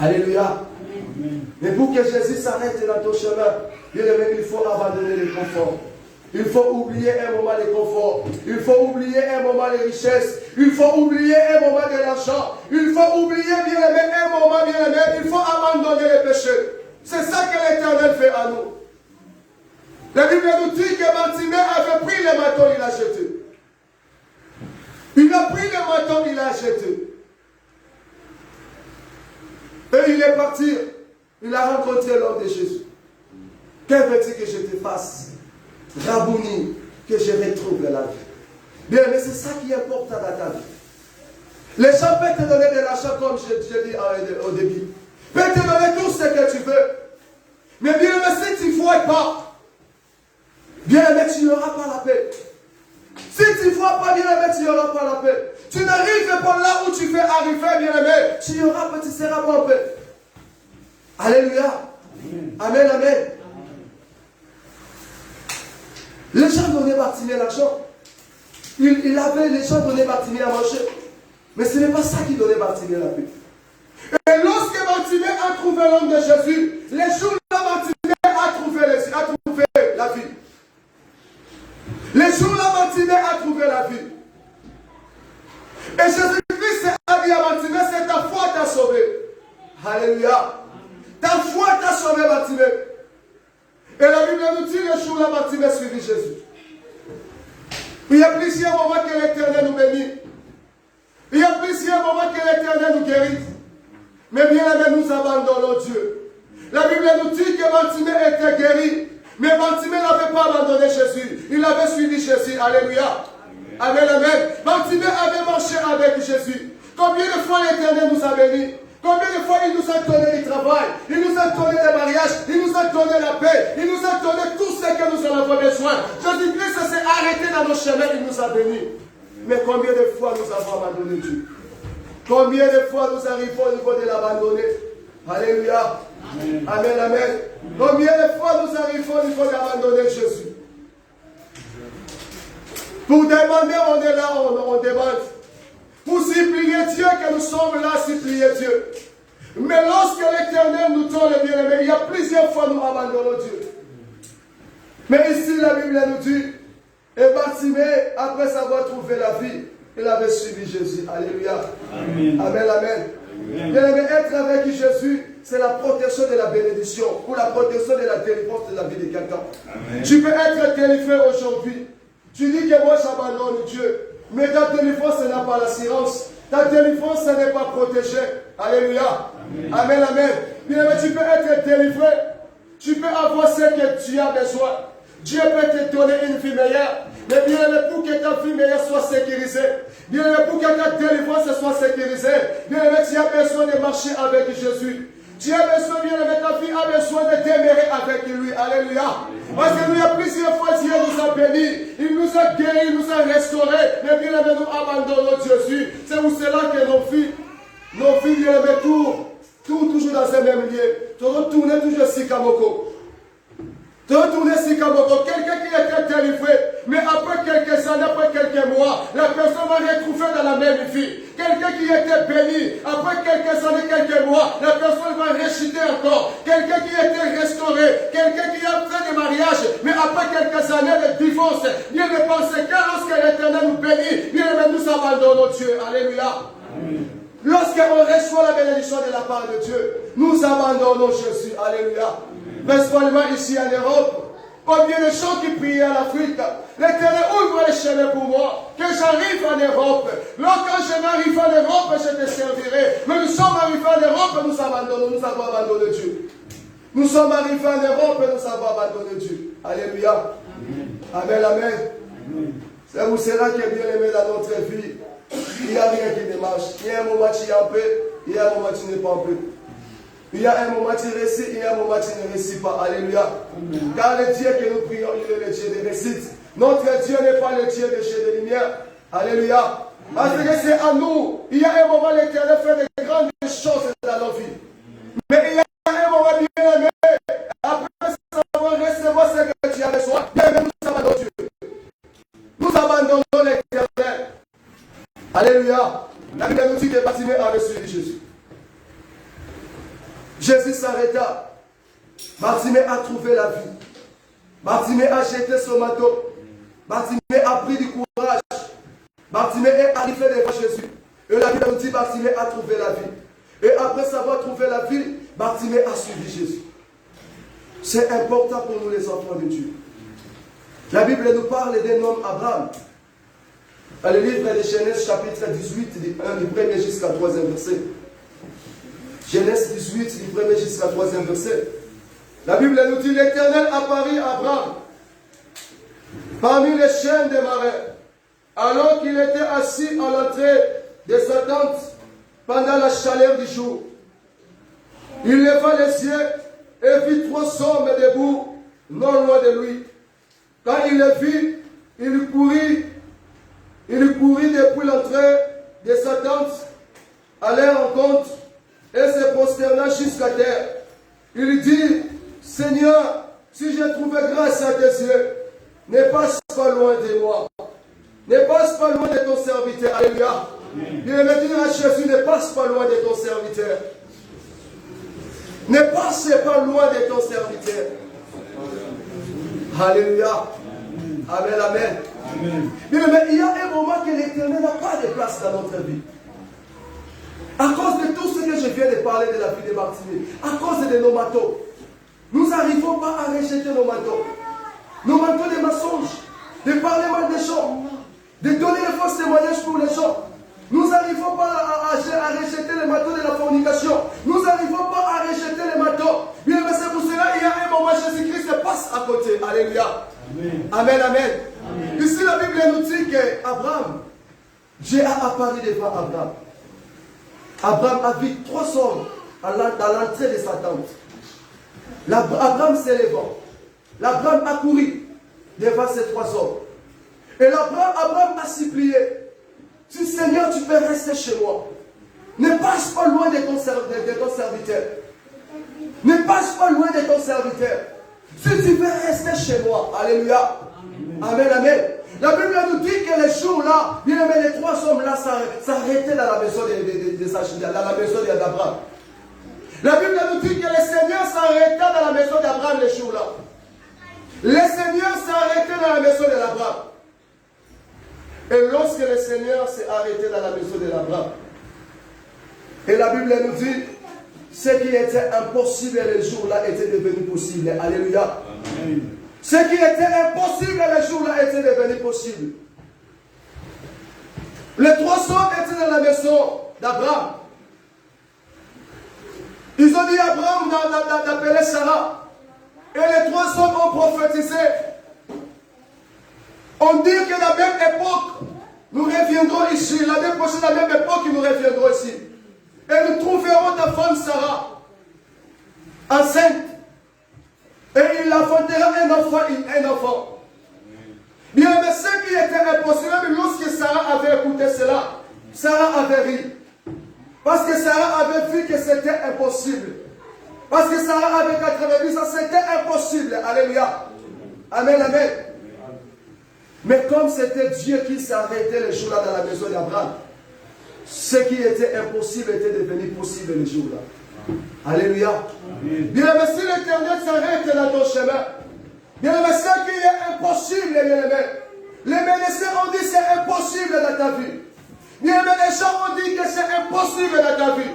Alléluia. Mais pour que Jésus s'arrête dans ton chemin, bien aimé, il faut abandonner le confort. Il faut oublier un moment de confort. Il faut oublier un moment de richesse. Il faut oublier un moment de l'argent. Il faut oublier, bien aimé, un moment, bien aimé. Il faut abandonner les péchés. C'est ça que l'Éternel fait à nous. La Bible nous dit que Bartimée avait pris le bâton, il l'a jeté. Il a pris le bâton, il l'a jeté. Et il est parti. Il a rencontré l'homme de Jésus. Que veux-tu que je te fasse? Rabouni, que je retrouve la vie. Bien, mais c'est ça qui est important dans ta vie. Les gens peuvent te donner de l'argent comme je dis au début. Peuvent te donner tout ce que tu veux. Mais bien, mais si tu ne vois pas, bien, mais tu n'auras pas la paix. Si tu ne vois pas, bien, mais tu n'auras pas la paix. Tu n'arrives pas là où tu veux arriver, bien, mais tu seras pas en paix. Alléluia. Amen, amen. Les gens donnaient Bartimée l'argent. Les gens donnaient Bartimée à manger. Mais ce n'est pas ça qui donnait Bartimée la paix. Et lorsque Bartimée a trouvé l'homme de Jésus, les jours-là, Bartimée a trouvé la vie. Les jours-là, Bartimée a trouvé la vie. Et Jésus-Christ a dit à Bartimée, c'est ta foi t'a sauvé. Alléluia. Ta foi t'a sauvé, Bartimée. Et la Bible nous dit, le jour-là, Bartimée suivit Jésus. Il y a plusieurs moments que l'Éternel nous bénit. Il y a plusieurs moments que l'Éternel nous guérit. Mais bien aimé, nous abandonnons Dieu. La Bible nous dit que Bartimée était guéri. Mais Bartimée n'avait pas abandonné Jésus. Il avait suivi Jésus. Alléluia. Amen, amen. Bartimée avait marché avec Jésus. Combien de fois l'Éternel nous a bénis? Combien de fois il nous a donné du travail, il nous a donné des mariages, il nous a donné la paix, il nous a donné tout ce que nous en avons besoin. Jésus-Christ s'est arrêté dans nos chemins, il nous a bénis. Mais combien de fois nous avons abandonné Dieu? Combien de fois nous arrivons au niveau de l'abandonner? Alléluia. Amen, amen. Combien de fois nous arrivons au niveau d'abandonner Jésus? Pour demander, on est là, on demande. Pour supplier Dieu, que nous sommes là, supplier Dieu. Mais lorsque l'Éternel nous donne le bien-aimé, il y a plusieurs fois nous abandonnons Dieu. Mais ici, la Bible nous dit, et Bartimée, après avoir trouvé la vie, il avait suivi Jésus. Alléluia. Amen, amen. Amen. Bien-aimé, être avec Jésus, c'est la protection de la bénédiction ou la protection de la délivrance de la vie de quelqu'un. Tu peux être délivré aujourd'hui. Tu dis que moi j'abandonne Dieu. Mais ta délivrance n'a pas l'assurance. Ta délivrance n'est pas protégée. Alléluia. Amen, amen. Bien, mais tu peux être délivré. Tu peux avoir ce que tu as besoin. Dieu peut te donner une vie meilleure. Mais bien, pour que ta vie meilleure soit sécurisée. Bien, pour que ta délivrance soit sécurisée. Bien, tu as besoin de marcher avec Jésus. Tu as besoin, bien aimé, ta vie a besoin de demeurer avec lui. Alléluia. Parce que nous, il y a plusieurs fois, Dieu nous a bénis. Il nous a guéris, il nous a restaurés. Mais bien aimé, nous abandonnons Jésus. C'est pour cela que nos filles, bien aimé, toujours dans ce même lieu. Tu retournes toujours si Kamoko. De retourner sur Kamoko, quelqu'un qui était délivré, mais après quelques années, après quelques mois, la personne va retrouver dans la même vie. Quelqu'un qui était béni, après quelques années, quelques mois, la personne va réchuter encore. Quelqu'un qui était restauré, quelqu'un qui a fait des mariages, mais après quelques années de divorce, bien ne pensez que lorsque l'Éternel nous bénit, bien nous abandonnons Dieu. Alléluia. Lorsqu'on reçoit la bénédiction de la part de Dieu, nous abandonnons Jésus. Alléluia. Principalement ici en Europe, combien de gens qui prient à l'Afrique, l'Éternel ouvre les chemins pour moi, que j'arrive en Europe. Lorsque je m'arrive en Europe, je te servirai. Mais nous sommes arrivés en Europe, nous avons abandonné Dieu. Nous sommes arrivés en Europe et nous avons abandonné Dieu. Alléluia. Amen, amen. C'est pour cela que bien aimé dans notre vie, il n'y a rien qui ne marche. Il y a un moment tu es en paix, il y a un moment tu n'es pas en paix. Il y a un moment tu réussis, il y a un moment tu ne réussis pas. Alléluia. Car le Dieu que nous prions, il est le Dieu de réussite. Notre Dieu n'est pas le Dieu de chez de lumière. Alléluia. Parce que c'est à nous. Il y a un moment l'Éternel fait de grandes choses dans nos vies. Mais il y a un moment bien aimé. Après savoir recevoir ce que tu as besoin, bien aimé, nous abandonnons Dieu. Nous abandonnons l'Éternel. Alléluia. La Bible nous dit que Bartimée avait suivi Jésus. Jésus s'arrêta. Bartimée a trouvé la vie. Bartimée a jeté son manteau. Bartimée a pris du courage. Bartimée est arrivé devant Jésus. Et la Bible nous dit que Bartimée a trouvé la vie. Et après savoir trouvé la vie, Bartimée a suivi Jésus. C'est important pour nous les enfants de Dieu. La Bible nous parle d'un homme Abraham. Dans le livre de Genèse chapitre 18, du 1er jusqu'à 3e verset. Genèse 18, du 1er jusqu'à 3e verset. La Bible nous dit, l'Éternel apparut à Abraham parmi les chênes des marais, alors qu'il était assis à l'entrée de sa tente pendant la chaleur du jour. Il leva les yeux et vit 3 hommes debout, non loin de lui. Quand il les vit, il courut depuis l'entrée de sa tente à leur rencontre et se prosterna jusqu'à terre. Il dit, Seigneur, si j'ai trouvé grâce à tes yeux, ne passe pas loin de moi. Ne passe pas loin de ton serviteur. Alléluia. Il me dit à Jésus, ne passe pas loin de ton serviteur. Ne passe pas loin de ton serviteur. Alléluia. Amen, amen. Mais il y a un moment que l'Éternel n'a pas de place dans notre vie. À cause de tout ce que je viens de parler de la vie de Martinique, à cause de nos manteaux, nous n'arrivons pas à rejeter nos manteaux. Nos manteaux de mensonges, de parler mal des gens, de donner les fausses témoignages pour les gens. Nous n'arrivons pas à rejeter les manteaux de la fornication. Nous n'arrivons pas à rejeter les manteaux. Bien, mais c'est pour cela qu'il y a un moment Jésus-Christ passe à côté. Alléluia. Amen, amen. Ici, la Bible nous dit qu'Abraham, Dieu a apparu devant Abraham. Abraham a vu 3 hommes dans l'entrée de sa tente. Abraham s'élevant. L'Abraham a couru devant ces 3 hommes. Et Abraham a supplié. Si Seigneur, tu peux rester chez moi. Ne passe pas loin de ton serviteur. Ne passe pas loin de ton serviteur. Si tu veux rester chez moi. Alléluia. Amen, amen. La Bible nous dit que les jours-là, bien aimé, les 3 hommes-là s'arrêtaient dans la maison d'Abraham. La Bible nous dit que le Seigneur s'arrêtait dans la maison d'Abraham les jours-là. Le Seigneur s'arrêtait dans la maison d'Abraham. Et lorsque le Seigneur s'est arrêté dans la maison d'Abraham, et la Bible nous dit, ce qui était impossible les jours-là était devenu possible. Alléluia. Amen. Ce qui était impossible les jours-là était devenu possible. Les 3 hommes étaient dans la maison d'Abraham. Ils ont dit à Abraham d'appeler Sarah. Et les 3 hommes ont prophétisé. On dit que la même époque, nous reviendrons ici. La même époque, nous reviendrons ici. Et nous trouverons ta femme Sarah enceinte. Et il enfantera un enfant. Bien, mais ce qui était impossible, lorsque Sarah avait écouté cela, Sarah avait ri. Parce que Sarah avait vu que c'était impossible. Parce que Sarah avait 90 ans, c'était impossible. Alléluia. Amen, amen. Mais comme c'était Dieu qui s'arrêtait les jours-là dans la maison d'Abraham, ce qui était impossible était devenu possible les jours-là. Alléluia. Bien aimé, si l'Éternel s'arrête dans ton chemin, bien aimé, ce qui est impossible, bien aimé, les médecins ont dit c'est impossible dans ta vie. Bien aimé, les gens ont dit que c'est impossible dans ta vie.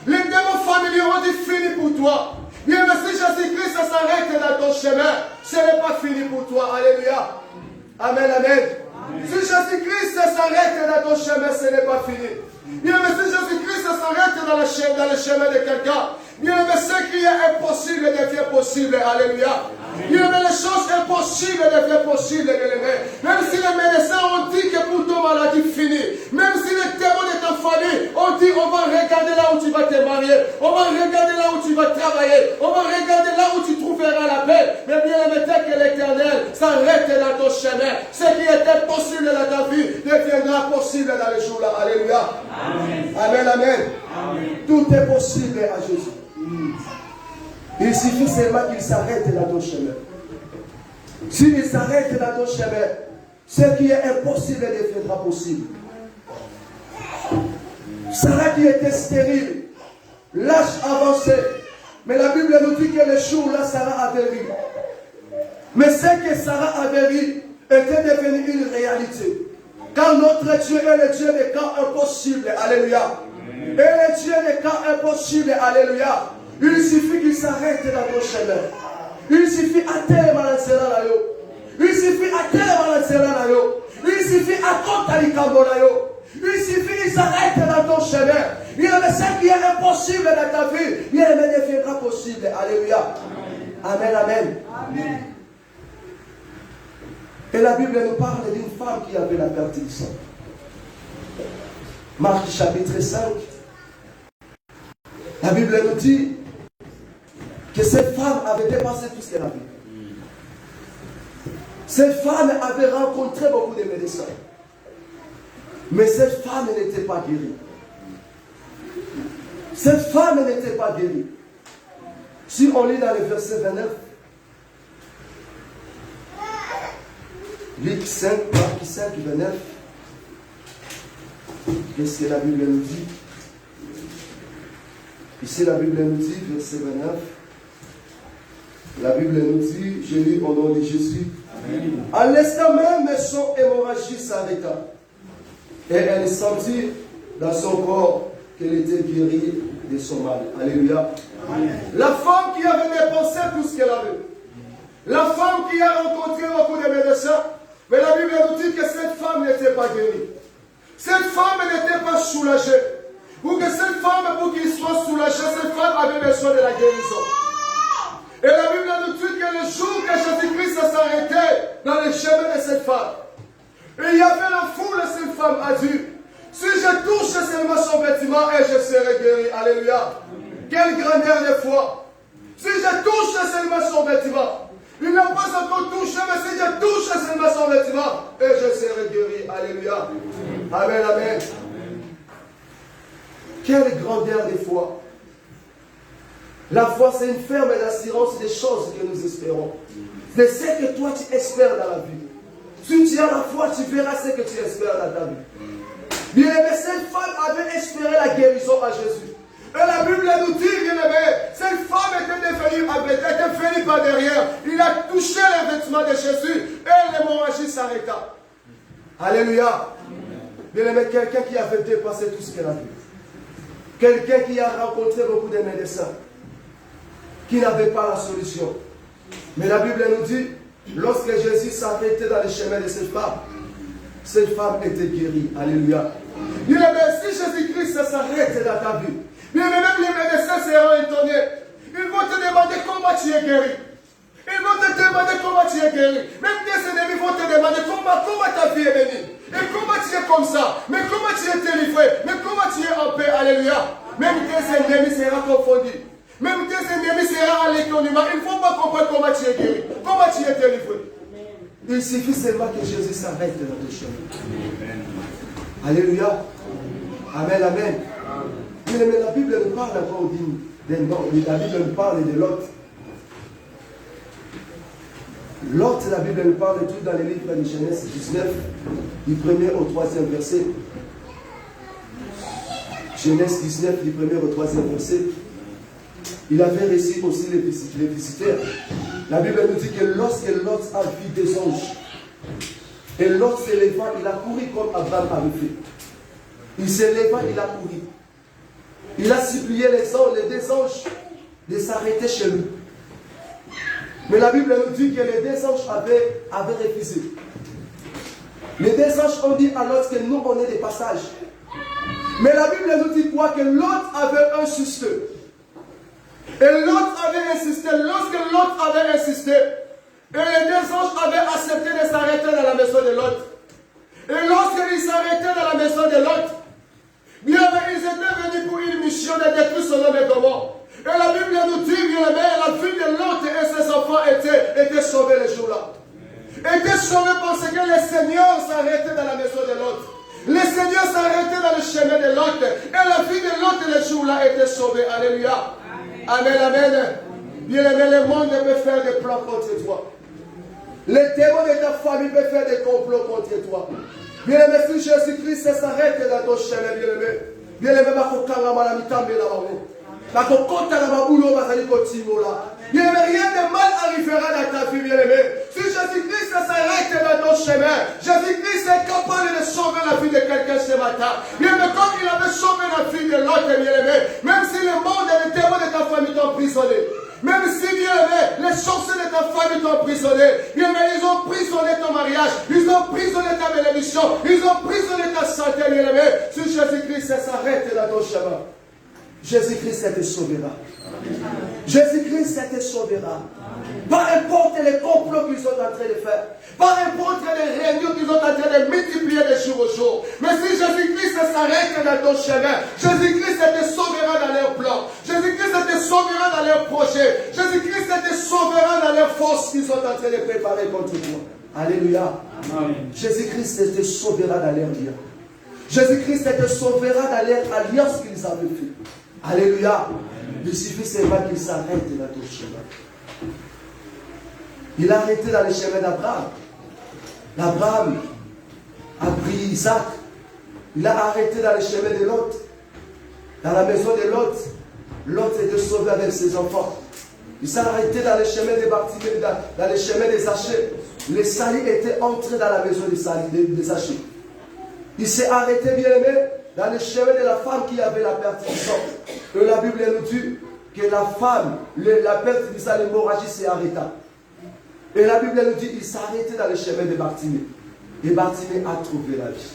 Les démons familiaux ont dit fini pour toi. Bien aimé, si Jésus-Christ s'arrête dans ton chemin, ce n'est pas fini pour toi. Alléluia. Amen, amen. Si Jésus-Christ s'arrête dans ton chemin, ce n'est pas fini. Bien aimé, si Jésus-Christ s'arrête dans le chemin de quelqu'un, bien aimé, ce qui est impossible devient possible. Alléluia. Bien aimé, les choses impossibles deviennent possibles, bien aimé. Même si les médecins ont dit que pour ton maladie finie, même si les témoins de ta famille ont dit on va regarder là où tu vas te marier, on va regarder là où tu vas travailler, on va regarder là où tu trouveras la paix. Mais bien aimé, dès que l'Éternel s'arrête dans ton chemin, ce qui était possible dans ta vie deviendra possible dans les jours-là. Alléluia. Amen. Amen, amen. Amen. Tout est possible à Jésus. Il suffit seulement qu'il s'arrête dans ton chemin. S'il s'arrête dans ton chemin, ce qui est impossible deviendra possible. Sarah qui était stérile, l'âge avancé, mais la Bible nous dit que le jour-là, Sarah avait ri. Mais ce que Sarah avait ri était devenu une réalité. Car notre Dieu est le Dieu des cas impossibles. Alléluia. Et le Dieu des cas impossibles. Alléluia. Il suffit qu'il s'arrête dans ton chemin. Il suffit à terre balancera la yo. Il suffit à terre balancera la yo. Il suffit à compte likambo la yo. Il suffit, il s'arrête dans ton chemin. Il y a ce qui est impossible dans ta vie. Il y a le deviendra possible. Alléluia. Amen, amen. Amen. Et la Bible nous parle d'une femme qui avait la perte du sang. Marc chapitre 5. La Bible nous dit que cette femme avait dépassé tout ce qu'elle avait. Cette femme avait rencontré beaucoup de médecins. Mais cette femme n'était pas guérie. Cette femme n'était pas guérie. Si on lit dans le verset 29, Luc 5, Marc 5, 29, qu'est-ce que la Bible nous dit? Ici, la Bible nous dit, verset 29, la Bible nous dit, je lis au nom de Jésus. Amen. À l'instant même, son hémorragie s'arrêta. Et elle sentit dans son corps qu'elle était guérie de son mal. Alléluia. Amen. La femme qui avait dépensé tout ce qu'elle avait. La femme qui a rencontré beaucoup de médecins. Mais la Bible nous dit que cette femme n'était pas guérie. Cette femme n'était pas soulagée. Pour que cette femme, pour qu'il soit soulagé, cette femme avait besoin de la guérison. Et la Bible nous dit que le jour que Jésus-Christ s'arrêtait dans le chemin de cette femme, et il y avait la foule, cette femme a dit, si je touche seulement son vêtement et je serai guéri. Alléluia. Quelle grandeur de foi. Si je touche seulement son vêtement, il n'a pas encore touché, mais si je touche seulement son vêtement et je serai guéri. Alléluia. Amen, amen. Quelle grandeur de foi. La foi, c'est une ferme d'assurance des choses que nous espérons. C'est ce que toi tu espères dans la vie. Si tu as la foi, tu verras ce que tu espères dans ta vie. Bien aimé, cette femme avait espéré la guérison à Jésus. Et la Bible nous dit, bien aimé, cette femme était venue par derrière. Il a touché les vêtements de Jésus et l'hémorragie s'arrêta. Alléluia. Bien aimé, quelqu'un qui avait dépassé tout ce qu'elle a vu. Quelqu'un qui a rencontré beaucoup de médecins. Qui n'avait pas la solution. Mais la Bible nous dit, lorsque Jésus s'arrêtait dans le chemin de cette femme était guérie. Alléluia. Bien aimé, si Jésus-Christ s'arrête dans ta vie, bien aimé, même les médecins seront étonnés. Ils vont te demander comment tu es guéri. Ils vont te demander comment tu es guéri. Même tes ennemis vont te demander comment ta vie est venue. Et comment tu es comme ça. Mais comment tu es délivré. Mais comment tu es en paix. Alléluia. Même tes ennemis seront confondus. Même tes ennemis seront à l'étonnement. Il ne faut pas comprendre comment tu es guéri. Comment tu es délivré. Il suffit seulement que Jésus s'arrête dans ton chemin. Alléluia. Amen, amen. Mais la Bible nous parle encore d'un homme. La Bible nous parle de Lot. Lot, la Bible nous parle tout dans les livres de Genèse 19, du 1er au 3e verset. Genèse 19, du 1er au 3e verset. Il avait reçu aussi les visiteurs. La Bible nous dit que lorsque Lot a vu des anges, et Lot s'éleva, il a couru comme Abraham avait fait. Il s'éleva, il a couru. Il a supplié les deux anges de s'arrêter chez lui. Mais la Bible nous dit que les deux anges avaient refusé. Les deux anges ont dit à Lot que nous on est des passages. Mais la Bible nous dit quoi? Que Lot avait insisté. Et Lot avait insisté. Lorsque Lot avait insisté, et les deux anges avaient accepté de s'arrêter dans la maison de Lot. Et lorsqu'ils s'arrêtaient dans la maison de Lot, bien ils étaient venus pour une mission de détruire Sodome et Gomorrhe. Et la Bible nous dit, bien la vie de Lot et ses enfants étaient sauvés les jours-là. Étaient sauvés parce que le Seigneur s'arrêtait dans la maison de Lot. Le Seigneur s'arrêtait dans le chemin de Lot. Et la vie de Lot les jours-là était sauvée. Alléluia. Amen, amen. Bien aimé, le monde peut faire des plans contre toi. Les démons de ta famille peuvent faire des complots contre toi. Bien aimé, si Jésus-Christ s'arrête dans ton chemin, bien aimé. Bien aimé, bien aimé, rien de mal arrivera dans ta vie, bien aimé. Si Jésus-Christ s'arrête dans ton chemin, Jésus-Christ est capable de sauver la vie de quelqu'un ce matin. Bien aimé, comme il avait sauvé la vie de l'autre, bien aimé, même si le monde et les démons de ta famille t'ont emprisonné, Même si, bien aimé, les sorciers de ta famille t'ont emprisonné. Bien aimé, ils ont emprisonné ton mariage. Ils ont emprisonné ta bénédiction. Ils ont emprisonné ta santé, bien aimé. Si Jésus-Christ s'arrête dans ton chemin, Jésus-Christ te sauvera. Jésus-Christ te sauvera. Pas importe les complots qu'ils sont en train de faire. Pas importe les réunions qu'ils sont en train de multiplier de jour au jour. Mais si Jésus-Christ s'arrête dans ton chemin, Jésus-Christ te sauvera dans leurs plans. Jésus-Christ te sauvera dans leurs projets. Jésus-Christ te sauvera dans leurs forces qu'ils sont en train de préparer contre toi. Alléluia. Jésus-Christ te sauvera dans leur lien. Jésus-Christ te sauvera dans leur alliance qu'ils avaient fait. Alléluia. Il suffit seulement qu'il s'arrête dans ton chemin. Il a arrêté dans le chemin d'Abraham. Abraham a pris Isaac. Il a arrêté dans le chemin de Lot. Dans la maison de Lot, Lot était sauvé avec ses enfants. Il s'est arrêté dans le chemin de Bartimée, dans le chemin des Zachée. Les salis étaient entrés dans la maison des Zachée. Il s'est arrêté, bien aimé, dans le chemin de la femme qui avait la perte du sang. Et la Bible nous dit que la femme, la perte du sang, l'hémorragie s'est arrêtée. Et la Bible nous dit qu'il s'est arrêté dans le chemin de Bartimée. Et Bartimée a trouvé la vie.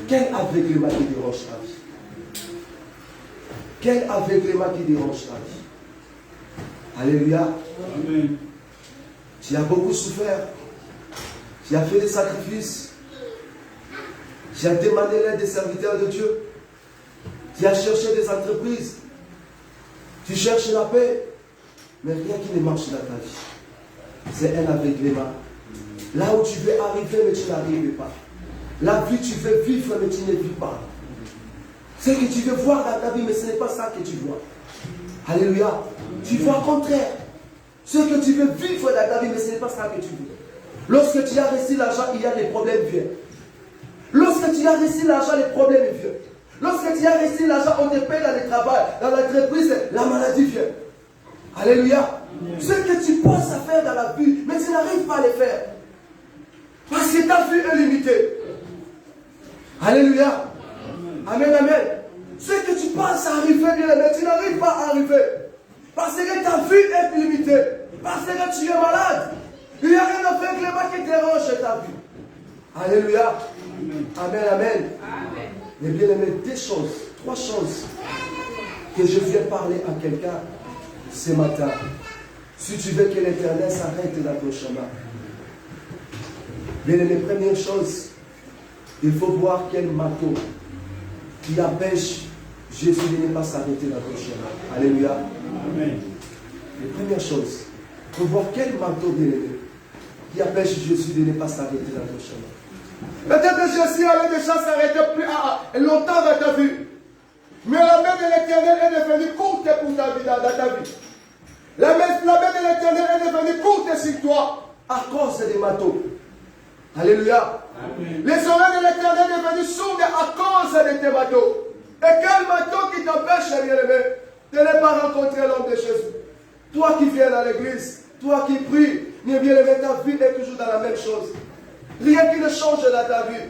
Quel aveuglement qui dérange la vie? Quel aveuglement qui dérange la vie? Alléluia. Amen. Tu as beaucoup souffert. Tu as fait des sacrifices. Tu as demandé l'aide des serviteurs de Dieu. Tu as cherché des entreprises. Tu cherches la paix. Mais rien qui ne marche dans ta vie. C'est un aveuglement. Là où tu veux arriver, mais tu n'arrives pas. La vie, tu veux vivre, mais tu ne vis pas. Ce que tu veux voir dans ta vie, mais ce n'est pas ça que tu vois. Alléluia. Tu vois au contraire. Ce que tu veux vivre dans ta vie, mais ce n'est pas ça que tu veux. Lorsque tu as reçu l'argent, il y a des problèmes viennent. Lorsque tu as reçu l'argent, les problèmes viennent. Lorsque tu as reçu l'argent, on te paie dans le travail, dans l'entreprise, la maladie vient. Alléluia. Ce que tu penses à faire dans la vie, mais tu n'arrives pas à le faire. Parce que ta vie est limitée. Alléluia. Amen, amen. Ce que tu penses à arriver, bien, mais tu n'arrives pas à arriver. Parce que ta vie est limitée. Parce que tu es malade. Il n'y a rien d'aveuglement qui dérange ta vie. Alléluia. Amen, amen. Mais bien aimé, trois choses que je viens parler à quelqu'un ce matin. Si tu veux que l'Éternel s'arrête dans ton chemin. Bien aimé, première chose, il faut voir quel marteau qui empêche Jésus de ne pas s'arrêter dans ton chemin. Alléluia. Amen. La première chose, il faut voir quel marteau, bien aimé, qui empêche Jésus de ne pas s'arrêter dans ton chemin. Peut-être que Jésus allait déjà s'arrêter plus longtemps dans ta vie. Mais la main de l'Éternel est devenue courte pour ta vie, dans ta vie. La main de l'Éternel est devenue courte sur toi à cause des marteaux. Alléluia. Amen. Les oreilles de l'Éternel sont devenues sourdes à cause de tes marteaux. Et quel marteau qui t'empêche, bien-aimé, de ne pas rencontrer l'homme de Jésus? Toi qui viens dans l'église, toi qui pries, bien-aimé, ta vie est toujours dans la même chose. Rien qui ne change dans ta vie.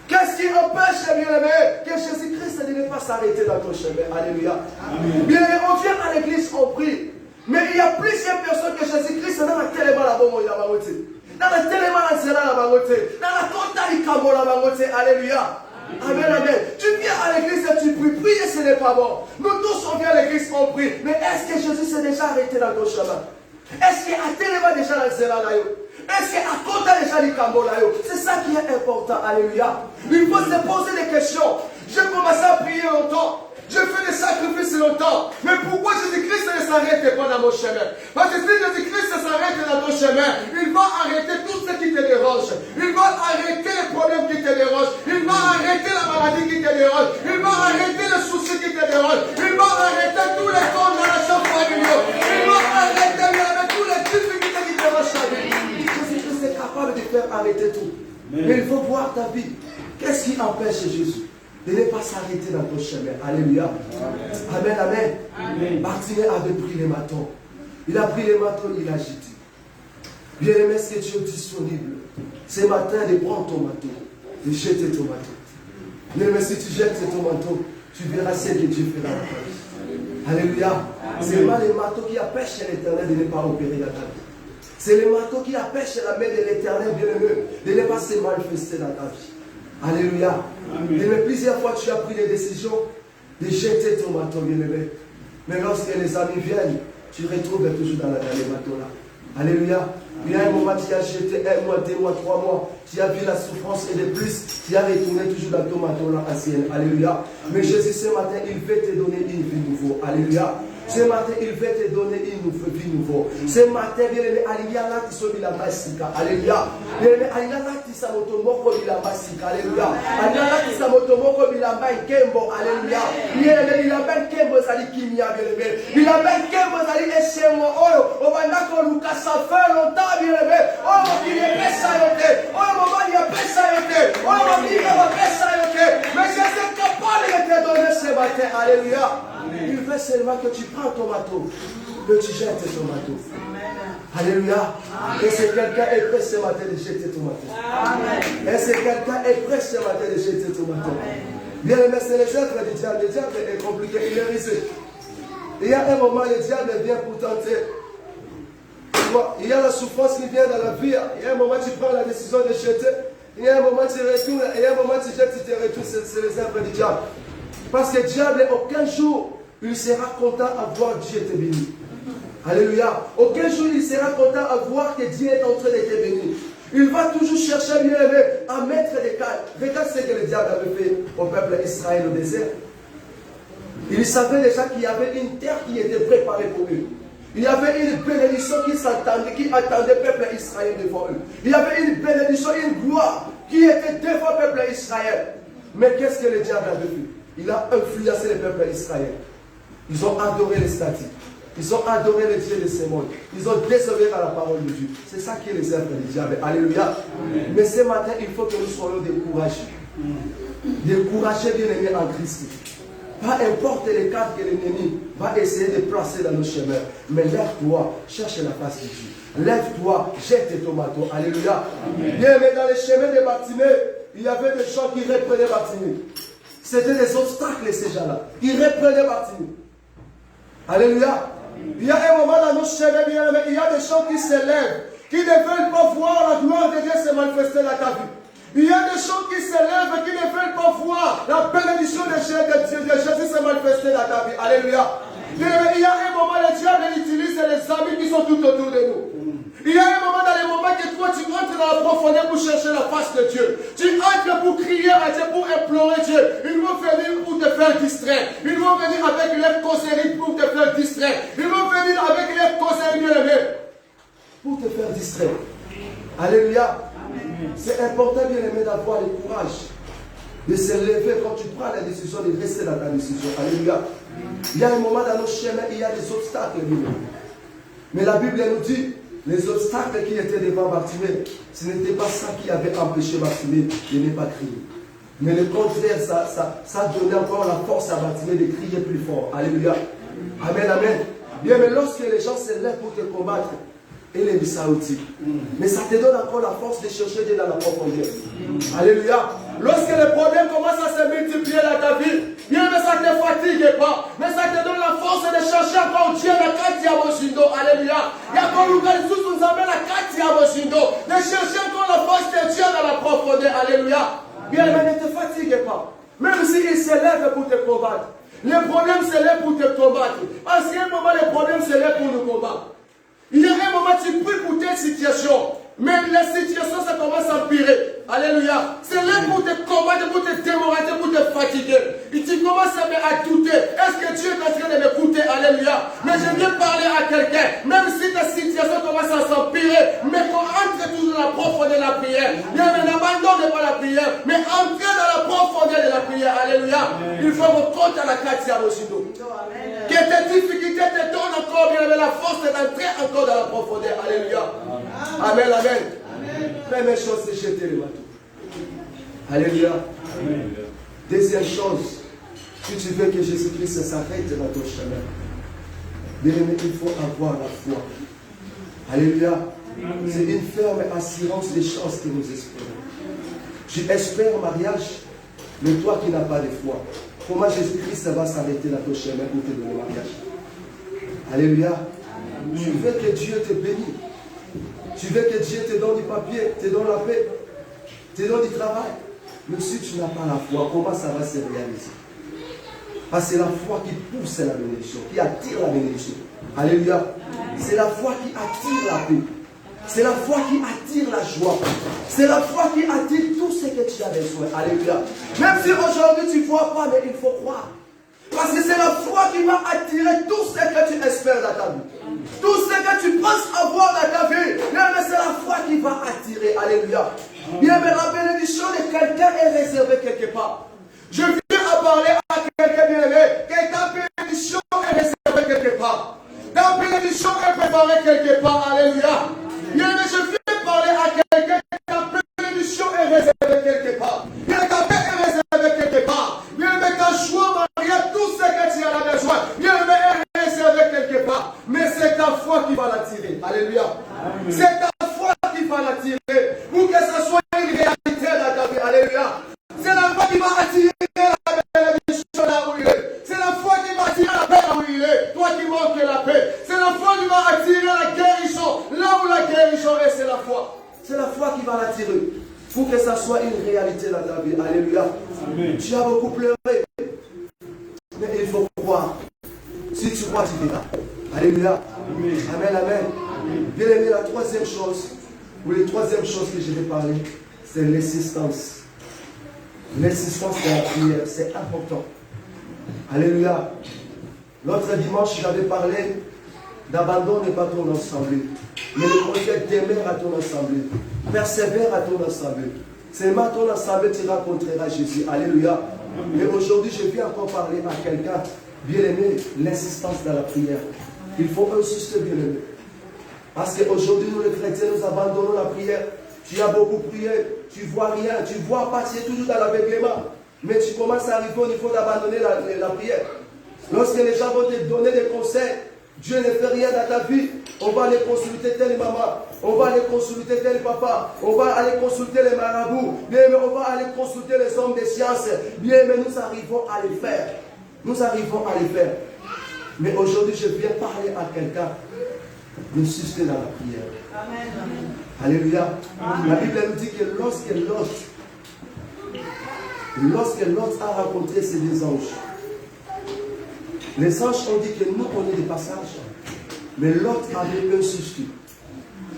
Qu'est-ce qui empêche, bien-aimé, que Jésus-Christ ne pas s'arrêter dans ton chemin? Alléluia. Bien-aimé, on vient à l'église, on prie. Mais il y a plusieurs personnes que Jésus-Christ n'a pas tellement la bombe, il a baroté. Dans la tellement la zéla la baroté. Dans la compta, il camo la baroté. Alléluia. Amen, amen. Tu viens à l'église et tu pries. Prier, ce n'est pas bon. Nous tous, on vient à l'église, on prie. Mais est-ce que Jésus s'est déjà arrêté dans ton chemin? Est-ce qu'il a tellement déjà la zéla là? Est-ce qu'il a compté déjà les camo là? C'est ça qui est important. Alléluia. Il faut se poser des questions. J'ai commencé à prier longtemps. Je fais des sacrifices longtemps. Mais pourquoi Jésus-Christ ne s'arrête pas dans mon chemin? Parce que si Jésus-Christ s'arrête dans ton chemin, il va arrêter tout ce qui te dérange. Il va arrêter les problèmes qui te dérangent. Il va arrêter la maladie qui te dérange. Il va arrêter les soucis qui te dérangent. Il va arrêter tous les condamnations familiaux. Il va arrêter tous les difficultés qui te dérangent ta vie. Jésus-Christ est capable de faire arrêter tout. Mais il faut voir ta vie. Qu'est-ce qui empêche Jésus de ne pas s'arrêter dans ton chemin? Alléluia. Amen, amen. Amen. Bartimée avait pris les marteaux. Il a pris les marteaux, il a jeté. Bien aimé, est-ce que tu es disponible ce matin de prendre ton manteau, de jeter ton manteau? Bien aimé, si tu jettes ton manteau, tu verras ce que Dieu fera dans ta vie. Alléluia. Ce n'est pas les marteaux qui empêchent l'Éternel de ne pas opérer dans ta vie. C'est les marteaux qui empêchent la main de l'Éternel bien-aimé de ne pas se manifester dans ta vie. Alléluia. Mais plusieurs fois tu as pris les décisions de jeter ton marteau bien-aimé. Mais lorsque les amis viennent, tu retrouves toujours dans les marteaux là. Alléluia. Il y a un moment, tu as jeté 1 mois, 2 mois, 3 mois. Tu as vu la souffrance et de plus, tu as retourné toujours dans ton marteau là ancien. Alléluia. Mais Jésus, ce matin, il veut te donner une vie nouveau. Alléluia. Ce matin, il veut te donner une vie nouveau. Ce matin, bien aimé, Alléluia, là, tu sois la masika. Alléluia. Bien aimé, Alléluia, là, tu sois motomoko la masika. Alléluia. Alléluia, là, tu sois motomoko la kembo. Alléluia. Bien aimé, la kembo, ça dit kimia, bien aimé. La kembo, ça dit echemo. Oh, on va d'accord, Lucas, ça fait longtemps, bien aimé. Oh, il est pressé à yote. Oh, maman, il est pressé à yote. Oh, maman, il est pressé à yote. Mais je suis capable de te donner ce matin. Alléluia. Il veut seulement que tu prends ton marteau, que tu jettes ton marteau. Alléluia. Et si quelqu'un est prêt ce matin de jeter ton marteau. Et si quelqu'un est prêt ce matin de jeter ton marteau. Bien aimé, c'est les œuvres du diable. Le diable est compliqué, il est risqué. Il y a un moment, le diable vient pour tenter. Il y a la souffrance qui vient dans la vie. Il y a un moment, tu prends la décision de jeter. Il y a un moment, tu retournes. Il y a un moment, tu jettes, tu te retournes. C'est les œuvres du diable. Parce que le diable, aucun jour, il sera content à voir Dieu te bénir. Alléluia. Aucun jour, il sera content à voir que Dieu est en train de te bénir. Il va toujours chercher, bien aimé, à mettre des cadres. Regarde ce que le diable avait fait au peuple d'Israël au désert. Il savait déjà qu'il y avait une terre qui était préparée pour eux. Il y avait une bénédiction qui s'attendait, qui attendait le peuple d'Israël devant eux. Il y avait une bénédiction, une gloire qui était devant le peuple d'Israël. Mais qu'est-ce que le diable avait fait? Il a influencé le peuple d'Israël. Ils ont adoré les statues. Ils ont adoré les dieux de ce monde. Ils ont désobéi à la parole de Dieu. C'est ça qui est les œuvres du diable. Alléluia. Amen. Mais ce matin, il faut que nous soyons découragés. Découragés, bien-aimés en Christ. Pas importe les cadres que l'ennemi va essayer de placer dans nos chemins. Mais lève-toi, cherche la face de Dieu. Lève-toi, jette ton marteau. Alléluia. Bien-aimés, dans les chemins de Bartimée, il y avait des gens qui reprenaient Bartimée. C'était des obstacles, ces gens-là. Ils reprenaient Bartimée. Alléluia. Il y a un moment dans nos chemins, bien aimés, il y a des gens qui se lèvent, qui ne veulent pas voir la gloire de Dieu se manifester dans ta vie. Il y a des gens qui se lèvent et qui ne veulent pas voir la bénédiction de Jésus se manifester dans ta vie. Alléluia. Il y a un moment, le diable utilise les amis qui sont tout autour de nous. Il y a un moment dans les moments que toi tu entres dans la profondeur pour chercher la face de Dieu. Tu entres pour crier à Dieu, pour implorer Dieu. Ils vont venir pour te faire distraire. Ils vont venir avec leurs conseils pour te faire distraire. Ils vont venir avec leurs conseils bien-aimés pour te faire distraire. Alléluia. C'est important, bien-aimé, d'avoir le courage de se lever quand tu prends la décision de rester dans ta décision. Alléluia. Il y a un moment dans nos chemins, il y a des obstacles. Mais la Bible nous dit, les obstacles qui étaient devant Bartimée, ce n'était pas ça qui avait empêché Bartimée de ne pas crier. Mais le contraire, ça donnait encore la force à Bartimée de crier plus fort. Alléluia. Amen, amen. Bien, mais lorsque les gens se lèvent pour te combattre, et les Bissaouti. Mais ça te donne encore la force de chercher Dieu dans la profondeur. Alléluia. Lorsque les problèmes commencent à se multiplier dans ta vie, bien, mais ça ne te fatigue pas. Mais ça te donne la force de chercher encore Dieu dans la carte Yaboshindo. Alléluia. Il y a encore nous appelle la carte Yaboshindo. De chercher encore la force de Dieu dans la profondeur. Alléluia. Bien, mais ne te fatigue pas. Même s'il se lève pour te combattre. Les problèmes se lèvent pour te combattre. Parce qu'à un moment, les problèmes se lèvent pour nous combattre. Il y a un moment, tu pries pour telle situation, mais la situation, ça commence à empirer. Alléluia. C'est là pour te combattre, pour te démoraliser, pour te fatiguer. Et tu commences à douter. Est-ce que Dieu est en train de m'écouter? Alléluia. Mais je viens parler à quelqu'un, même si ta situation commence à s'empirer, mais qu'on entre toujours dans la profondeur de la prière. Bien, mais n'abandonne pas la prière, mais entre dans la profondeur de la prière. Alléluia. Il faut vous compter à la carte à Moshido. Que tes difficultés te donnent encore bien la force d'entrer encore dans la profondeur. Alléluia. Amen, amen. Première chose, c'est jeter le bateau. Alléluia. Amen. Deuxième chose, si tu veux que Jésus-Christ s'arrête dans ton chemin, bien aimé, il faut avoir la foi. Alléluia. C'est une ferme assurance des chances que nous espérons. Tu espères mariage, mais toi qui n'as pas de foi, comment Jésus-Christ va s'arrêter dans ton chemin pour te donner mariage? Alléluia. Tu veux que Dieu te bénisse. Tu veux que Dieu te donne du papier, te donne la paix, te donne du travail. Mais si tu n'as pas la foi, comment ça va se réaliser? Parce que c'est la foi qui pousse la bénédiction, qui attire la bénédiction. Alléluia. C'est la foi qui attire la paix. C'est la foi qui attire la joie. C'est la foi qui attire tout ce que tu as besoin. Alléluia. Même si aujourd'hui tu ne vois pas, mais il faut croire. Parce que c'est la foi qui va attirer tout ce que tu espères dans ta vie. Tout ce que tu penses avoir dans ta vie. Mais c'est la foi qui va attirer. Alléluia. Bien, mais la bénédiction de quelqu'un est réservée quelque part. Je viens à parler à quelqu'un bien-aimé que ta bénédiction est réservée quelque part. Ta bénédiction est préparée quelque part. Alléluia. Bien, mais je viens parler à quelqu'un que ta bénédiction est réservée quelque part. Bien, ta paix est réservée quelque part. Bien, mais ta joie, Maria, tout ce que tu as besoin, bien, mais est réservé quelque part. Mais c'est ta foi qui va l'attirer. Alléluia. C'est ta foi qui va l'attirer. Pour que ça soit une réalité dans ta vie. Alléluia. C'est la foi qui va attirer la bénédiction là où il est. C'est la foi qui va attirer la paix là où il est. Toi qui manques la paix. C'est la foi qui va attirer la guérison. Là où la guérison est, c'est la foi. C'est la foi qui va l'attirer. Pour que ça soit une réalité dans ta vie. Alléluia. Amen. Tu as beaucoup pleuré. Mais il faut croire. Si tu crois, tu verras. Alléluia. Amen. Amen. Amen. Bien aimé, la troisième chose, ou les troisième chose que je vais parler, c'est l'insistance. L'insistance de la prière, c'est important. Alléluia. L'autre dimanche, j'avais parlé d'abandonne pas ton assemblée. Mais le prophète demeure à ton assemblée. Persévère à ton assemblée. Seulement à ton assemblée, tu rencontreras Jésus. Alléluia. Mais aujourd'hui, je viens encore parler à quelqu'un, bien aimé, l'insistance dans la prière. Il faut insister, bien aimé. Parce qu'aujourd'hui, nous les chrétiens, nous abandonnons la prière. Tu as beaucoup prié, tu ne vois rien, tu ne vois pas, tu es toujours dans l'aveuglement. Mais tu commences à arriver au niveau d'abandonner la prière. Lorsque les gens vont te donner des conseils, Dieu ne fait rien dans ta vie, on va aller consulter telle maman, on va aller consulter tel papa, on va aller consulter les marabouts, bien, mais on va aller consulter les hommes de science. Bien, mais nous arrivons à les faire. Nous arrivons à les faire. Mais aujourd'hui, je viens parler à quelqu'un d'insister dans la prière. Amen. Alléluia. Amen. La Bible nous dit que lorsque Lot a rencontré ces deux anges, les anges ont dit que nous, on est des passages. Mais Lot avait insisté.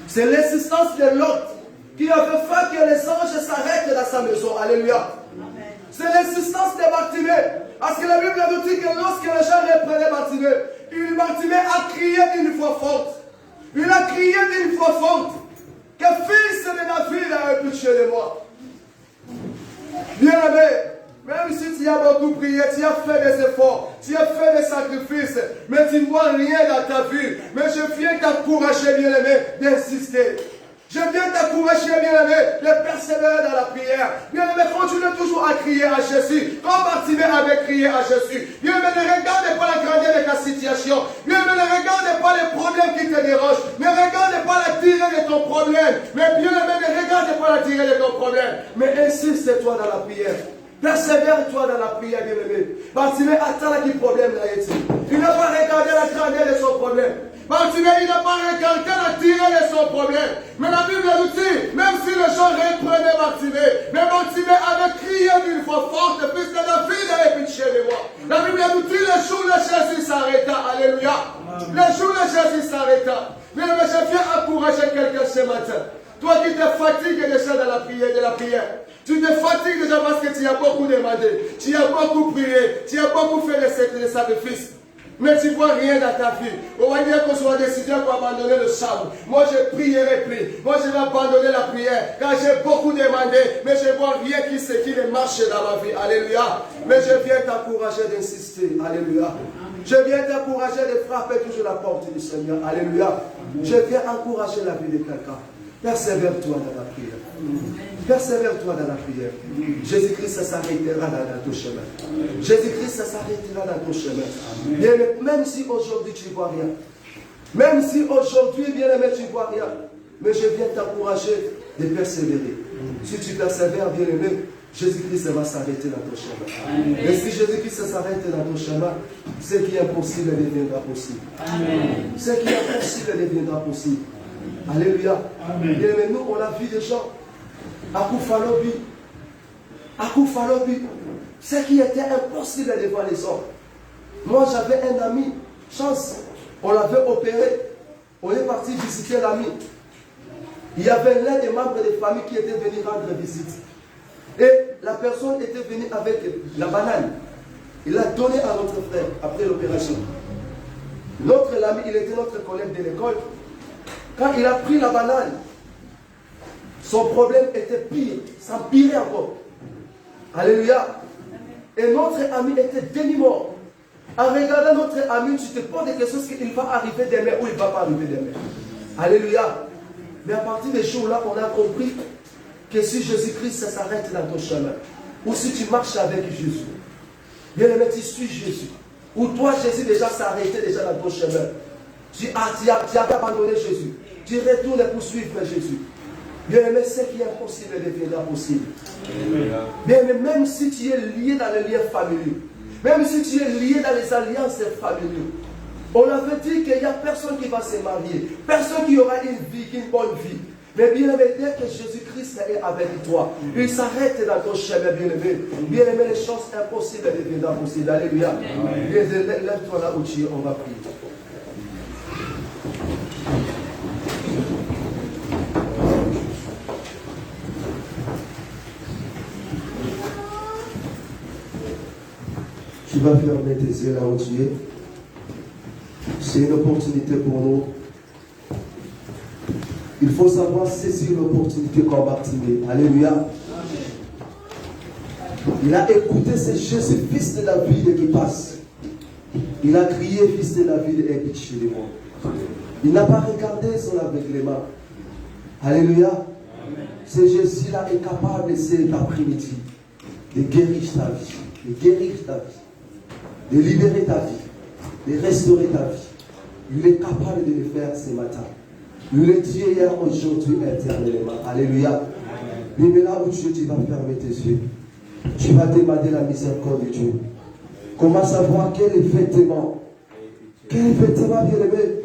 C'est l'insistance de Lot qui avait fait que les anges s'arrêtent dans sa maison. Alléluia. C'est l'insistance de Bartimée. Parce que la Bible nous dit que lorsque les gens reprenaient Bartimée a crié d'une voix forte. Il a crié d'une voix forte que fils de David a pitié de moi. Bien-aimé, même si tu as beaucoup prié, tu as fait des efforts, tu as fait des sacrifices, mais tu ne vois rien dans ta vie. Mais je viens t'encourager, bien-aimé, d'insister. Je viens t'encourager, bien-aimé, de persévérer dans la prière. Bien-aimé, continue toujours à crier à Jésus. Comme Bartimée avait crié à Jésus. Bien-aimé, ne regarde pas la grandeur de ta situation. Bien-aimé, ne regarde pas les problèmes qui te dérangent. Ne regarde pas la durée de ton problème. Mais bien-aimé, ne regarde pas la durée de ton problème. Mais insiste-toi dans la prière. Persévère-toi dans la prière, bien-aimé. Bartimée attend qui problème là est-il. Il n'a pas regardé la grandeur de son problème. Bartimée, il n'a pas regardé la durée de son problème. Mais la Bible nous dit, même si les gens reprenaient Bartimée, mais Bartimée avait crié d'une voix forte, fils de David, aie pitié de moi. La Bible nous dit, le jour de Jésus s'arrêta. Alléluia. Le jour de Jésus s'arrêta. Mais je viens encourager quelqu'un ce matin. Toi qui te fatigues déjà dans la prière, tu te fatigues déjà parce que tu as beaucoup demandé, tu as beaucoup prié, tu as beaucoup fait des sacrifices. Mais tu ne vois rien dans ta vie. On va dire qu'on soit décidé pour abandonner le sabre. Moi, je prierai plus. Moi, je vais abandonner la prière. Car j'ai beaucoup demandé, mais je ne vois rien qui ne marche dans ma vie. Alléluia. Mais je viens t'encourager d'insister. Alléluia. Je viens t'encourager de frapper toujours la porte du Seigneur. Alléluia. Je viens encourager la vie de quelqu'un. Persévère-toi dans la prière. Persévère-toi dans la prière. Jésus-Christ s'arrêtera dans ton chemin. Jésus-Christ s'arrêtera dans ton chemin. Bien, même si aujourd'hui tu ne vois rien, même si aujourd'hui, bien aimé, tu ne vois rien, mais je viens t'encourager de persévérer. Si tu persévères, bien aimé, Jésus-Christ va s'arrêter dans ton chemin. Et si Jésus-Christ s'arrête dans ton chemin, ce qui est impossible deviendra possible. Ce qui est impossible deviendra possible. Alléluia. Et nous, on a vu des gens à Koufalobi. Ce qui était impossible devant les hommes. Moi, j'avais un ami, chance, on l'avait opéré. On est parti visiter l'ami. Il y avait l'un des membres de la famille qui était venu rendre visite. Et la personne était venue avec la banane. Il l'a donné à notre frère après l'opération. Notre ami, il était notre collègue de l'école. Quand il a pris la banane, son problème était pire, ça empirait encore. Alléluia. Et notre ami était demi-mort. En regardant notre ami, tu te poses des questions, est-ce qu'il va arriver demain ou il ne va pas arriver demain. Alléluia. Mais à partir de ce jour-là, on a compris que si Jésus-Christ s'arrête dans ton chemin, ou si tu marches avec Jésus, bien aimé, tu suis Jésus, ou toi, Jésus déjà s'est arrêté déjà dans ton chemin, tu as abandonné Jésus, tu retournes pour suivre Jésus. Bien aimé, ce qui est impossible deviendra possible. Bien aimé, même si tu es lié dans les liens familiaux, même si tu es lié dans les alliances familiales, on avait dit qu'il n'y a personne qui va se marier, personne qui aura une vie, une bonne vie. Mais bien aimé, dès que Jésus-Christ est avec toi, il s'arrête dans ton chemin, bien aimé. Bien aimé, les choses impossibles deviendront possibles. Alléluia. Lève-toi là où tu es, on va prier. Tu vas fermer tes yeux là où tu es. C'est une opportunité pour nous. Il faut savoir saisir l'opportunité comme Bartimée. Alléluia. Il a écouté ce Jésus, fils de David, qui passe. Il a crié, fils de David, aie pitié de moi. Il n'a pas regardé son aveuglement. Alléluia. Ce Jésus-là est capable, cet après-midi, de guérir ta vie. De guérir ta vie. De libérer ta vie, de restaurer ta vie. Il est capable de le faire ce matin. Il est Dieu hier, aujourd'hui, éternellement. Alléluia. Mais là où tu vas fermer tes yeux. Tu vas demander la miséricorde de Dieu. Commence à voir quel vêtement, bien aimé,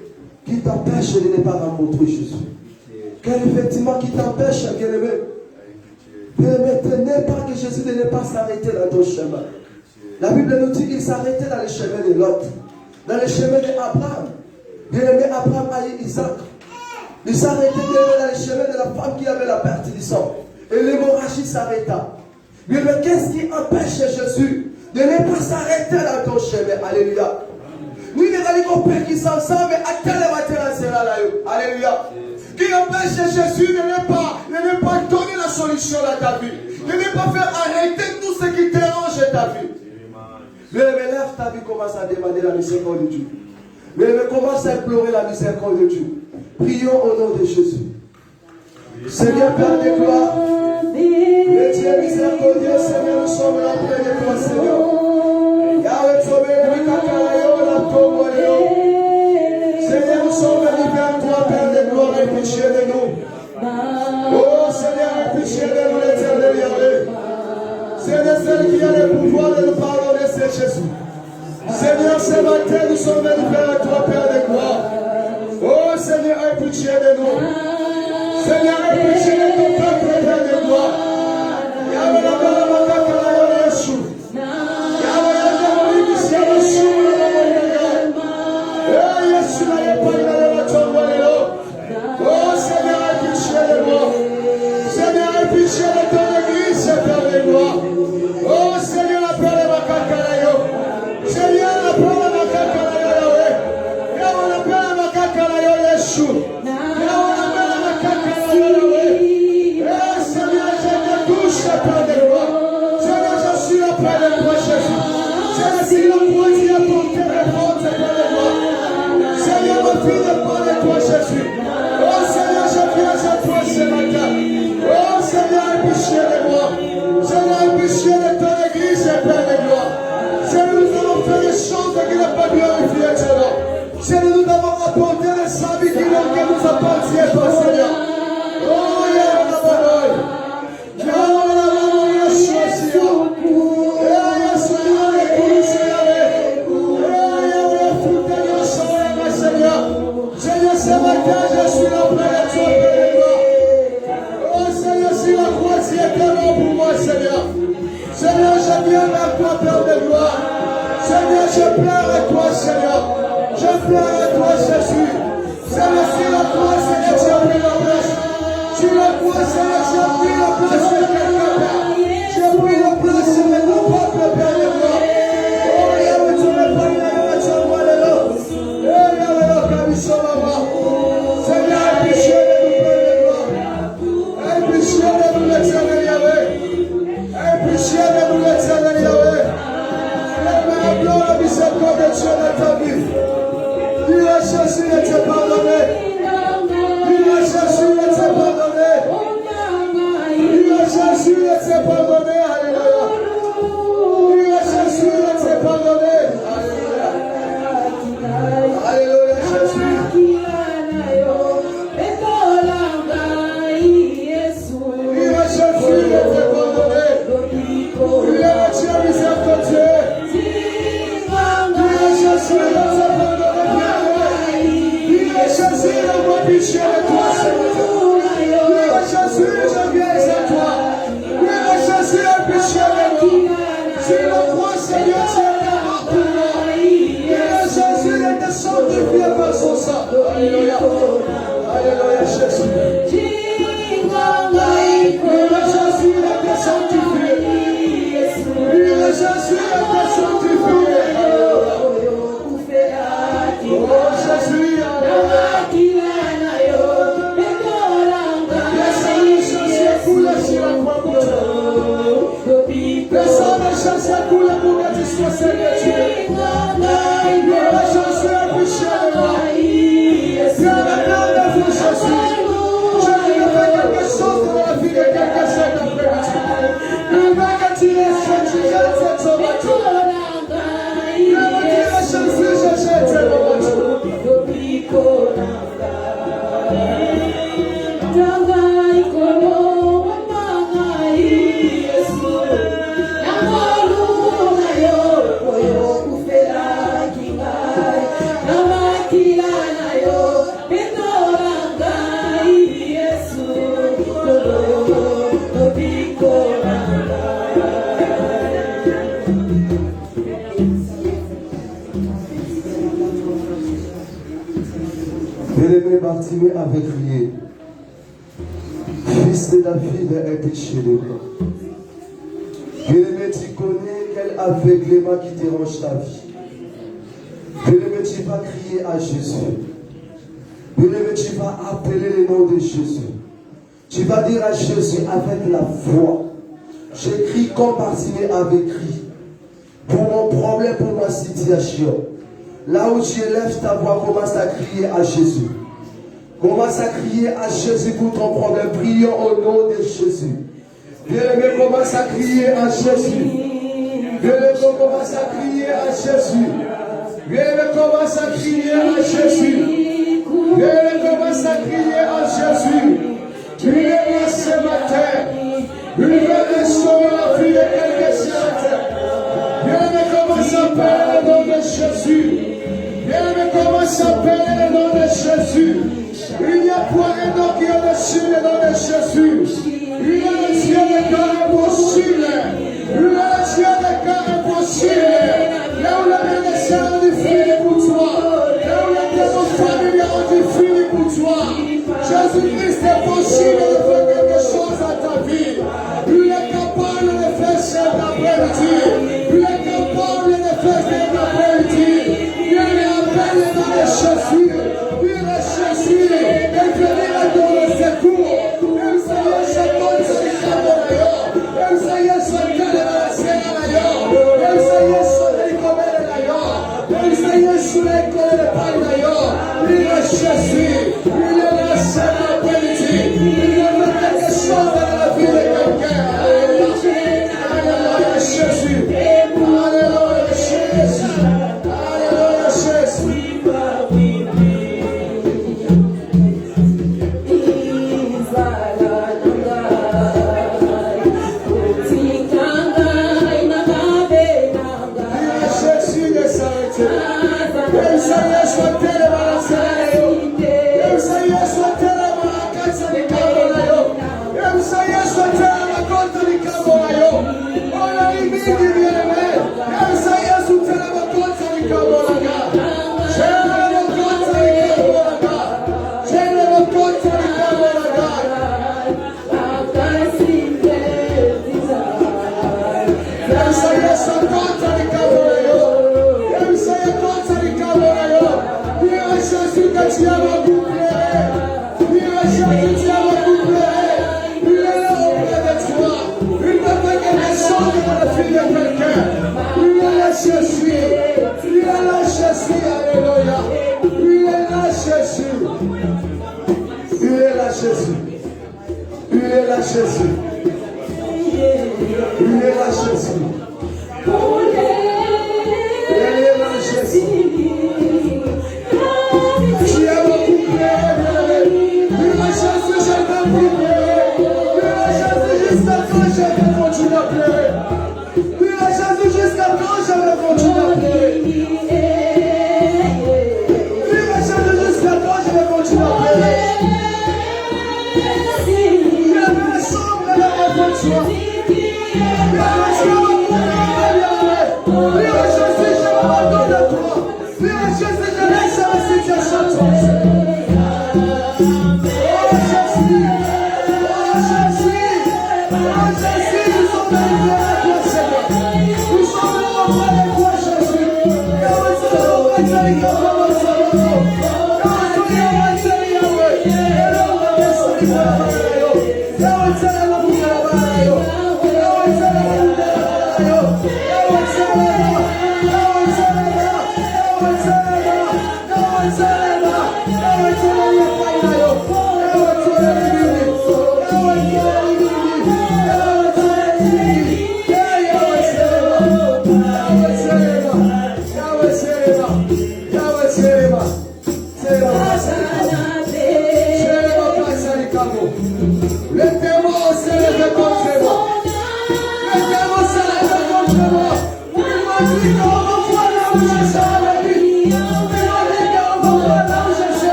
qui t'empêche de ne pas rencontrer Jésus. Quel vêtement qui t'empêche, bien aimé. Bien aimé, ne n'aie pas que Jésus ne pas s'arrêter dans ton chemin. La Bible nous dit qu'il s'arrêtait dans le chemin de Lot, dans le chemin d'Abraham. Bien-aimé, Abraham a eu Isaac. Il s'arrêtait dans le chemin de la femme qui avait la perte du sang. Et l'hémorragie s'arrêta. Mais qu'est-ce qui empêche Jésus de ne pas s'arrêter dans ton chemin? Alléluia. Nous ne allons pas qui s'ensemble, mais à quel matin sera là? Alléluia. Qui empêche Jésus de ne pas donner la solution à ta vie, de ne pas faire arrêter tout ce qui dérange ta vie. Mais lève ta vie, commence à demander la miséricorde de Dieu. Mais commence à implorer la miséricorde de Dieu. Prions au nom de Jésus. Seigneur Père de gloire, le Dieu miséricordieux, Seigneur, nous sommes là près de toi, Seigneur. Yahweh, Seigneur, nous sommes venus vers toi, Père de gloire, et pitié de nous. Oh Seigneur, aie pitié de nous, l'éternel Yahweh. Seigneur, celui qui a le pouvoir de nous pardonner, c'est Jésus. Seigneur, ce matin, nous sommes venus vers toi, Père de gloire. Oh Seigneur, aie pitié de nous. Seigneur, aie pitié de ton peuple, Père de gloire. Yahweh, la gloire, la gloire, la Yeshua. Yahweh, la gloire, la Yeshua, la Yeshua. Oh Yeshua, la gloire, oh Seigneur, aie pitié de moi. Seigneur, aie pitié de ton église, Père de gloire. Oh Seigneur, appelle ma kakalayo. Seigneur, appelle ma kakalayo, Yahweh. Yahweh, appelle ma kakalayo, Yeshua. Yahweh, appelle ma kakalayo, Yahweh. Eh Seigneur, je te touche, Père de gloire. Seigneur, je suis là près de toi, Jésus. Seigneur, si la croix qui a porté réponse, Père de gloire. Seigneur, ma fille dépend de toi, Jésus. Oh Seigneur, je viens à toi ce matin. Oh Seigneur, aie pitié de moi. Seigneur, aie pitié de ton église, Père de gloire. Seigneur, nous avons fait des choses qui n'ont pas glorifié, Seigneur. Seigneur, nous avons apporté les savis qui nous appartiennent, Seigneur. Oh, Yahweh, Yahweh, Yahweh, Yahweh, viens vers toi, Père de gloire. Seigneur, je pleure à toi, Seigneur. Je pleure à toi, Jésus. Seigneur, sur la croix, Seigneur, tu as pris la place. Sur la croix, Seigneur, tu as pris la place de quelqu'un, Père. Tu as pris la place de ton peuple, Père de gloire. Oh, Yahweh, tu me parles, Yahweh, tu envoies les lots. Eh, Yahweh, comme ils sont là-bas. Seigneur, aie pitié de nous, Père de gloire. Aie pitié de nous, l'éternel Yahweh. Aie pitié de nous, l'éternel Yahweh. La gloire et miséricorde de Dieu dans ta vie. Dis à Jésus de te pardonner. Dis à Jésus de te pardonner. Dis à Jésus de te pardonner. Alléluia. Dis à Jésus de te pardonner. Alléluia. Alléluia, Jésus. Dis à Jésus de te pardonner. Il est le Dieu miséricordieux. Jésus, envoie pitié de toi, Seigneur. Jésus, je viens à toi. Jésus, aie pitié de nous. Sur la croix, Seigneur, tu es mort pour moi. Jésus était sanctifié par son sang. Alléluia. Alléluia, Jésus. Jésus était sanctifié. Jésus était sanctifié. Oh, Jésus. Bien-aimé Bartimée avait crié, Fils de David, aie pitié de moi. Bien-aimé, tu connais quel aveuglement qui dérange ta vie. Bien-aimé, tu vas crier à Jésus. Bien-aimé, tu vas appeler le nom de Jésus. Tu vas dire à Jésus avec la voix. J'écris comme Bartimée avait crié. Pour mon problème, pour ma situation. Là où tu élèves ta voix, commence à crier à Jésus. Commence à crier à Jésus pour ton problème. Prions au nom de Jésus. Bien-aimé, commence à crier à Jésus. Bien-aimé, commence à crier à Jésus. Bien-aimé, commence à crier à Jésus. Bien-aimé, commence à crier à Jésus. Tu es là ce matin. Il veut restaurer la vie de quelqu'un sur la terre. Bien-aimé, commence à appeler le nom de Jésus. Bien-aimé, commence à appeler le nom de Jésus. Il n'y a point un nom qui est au-dessus du nom de Jésus. Il est le Dieu des cas impossibles. Il est le Dieu des cas impossibles. Là où la bénédiction est fini pour toi. Là où la maison familiale est fini pour toi. Jésus-Christ est possible de faire quelque chose à ta vie. Il est capable de faire ce après-midi. Il est capable de faire ce après-midi. Il appelle le nom de Jésus. Il est Jésus. Il vient à ton secours. Il s'agit de ce qu'on se dit. Il s'agit de ce qu'on il s'agit de ce qu'on il s'agit de ce qu'on il est Jésus. Il est là cet après-midi. Il est quelque chose dans la vie de quelqu'un. Alléluia, Jésus.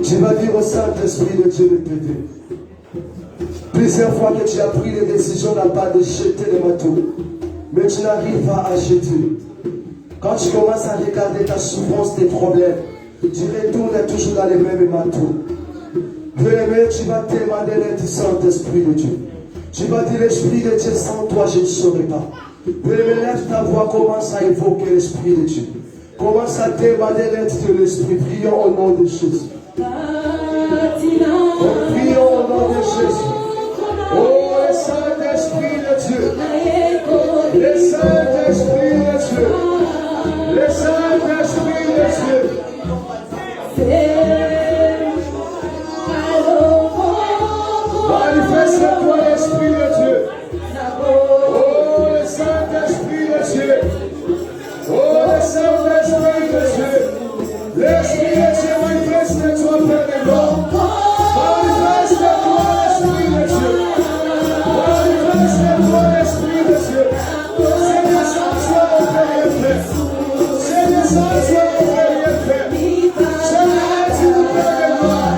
Tu vas dire au Saint-Esprit de Dieu de t'aider. Plusieurs fois que tu as pris les décisions là pas de jeter les manteaux, mais tu n'arrives pas à jeter. Quand tu commences à regarder ta souffrance, tes problèmes, tu retournes toujours dans les mêmes manteaux. Bien-aimé, tu vas demander l'aide du Saint-Esprit de Dieu. Tu vas dire, l'Esprit de Dieu, sans toi, je ne saurais pas. Bien-aimé, lève ta voix, commence à évoquer l'Esprit de Dieu. Commence à demander l'aide de l'Esprit. Prions au nom de Jésus. Prions au nom de Jésus. Oh, le Saint-Esprit de Dieu. Le Saint-Esprit de Dieu. Le Saint-Esprit de Dieu. Manifeste-toi l'Esprit de Dieu. Oh, le Saint-Esprit de Dieu. Oh, le Saint-Esprit de Dieu. L'Esprit de Dieu, manifeste-toi, Père de gloire. Manifeste-toi l'Esprit de Dieu. Manifeste-toi l'Esprit de Dieu. Seigneur, sans toi, on peut rien faire. Seigneur, sans toi, on peut rien faire. Seigneur, aide-nous, Père de gloire.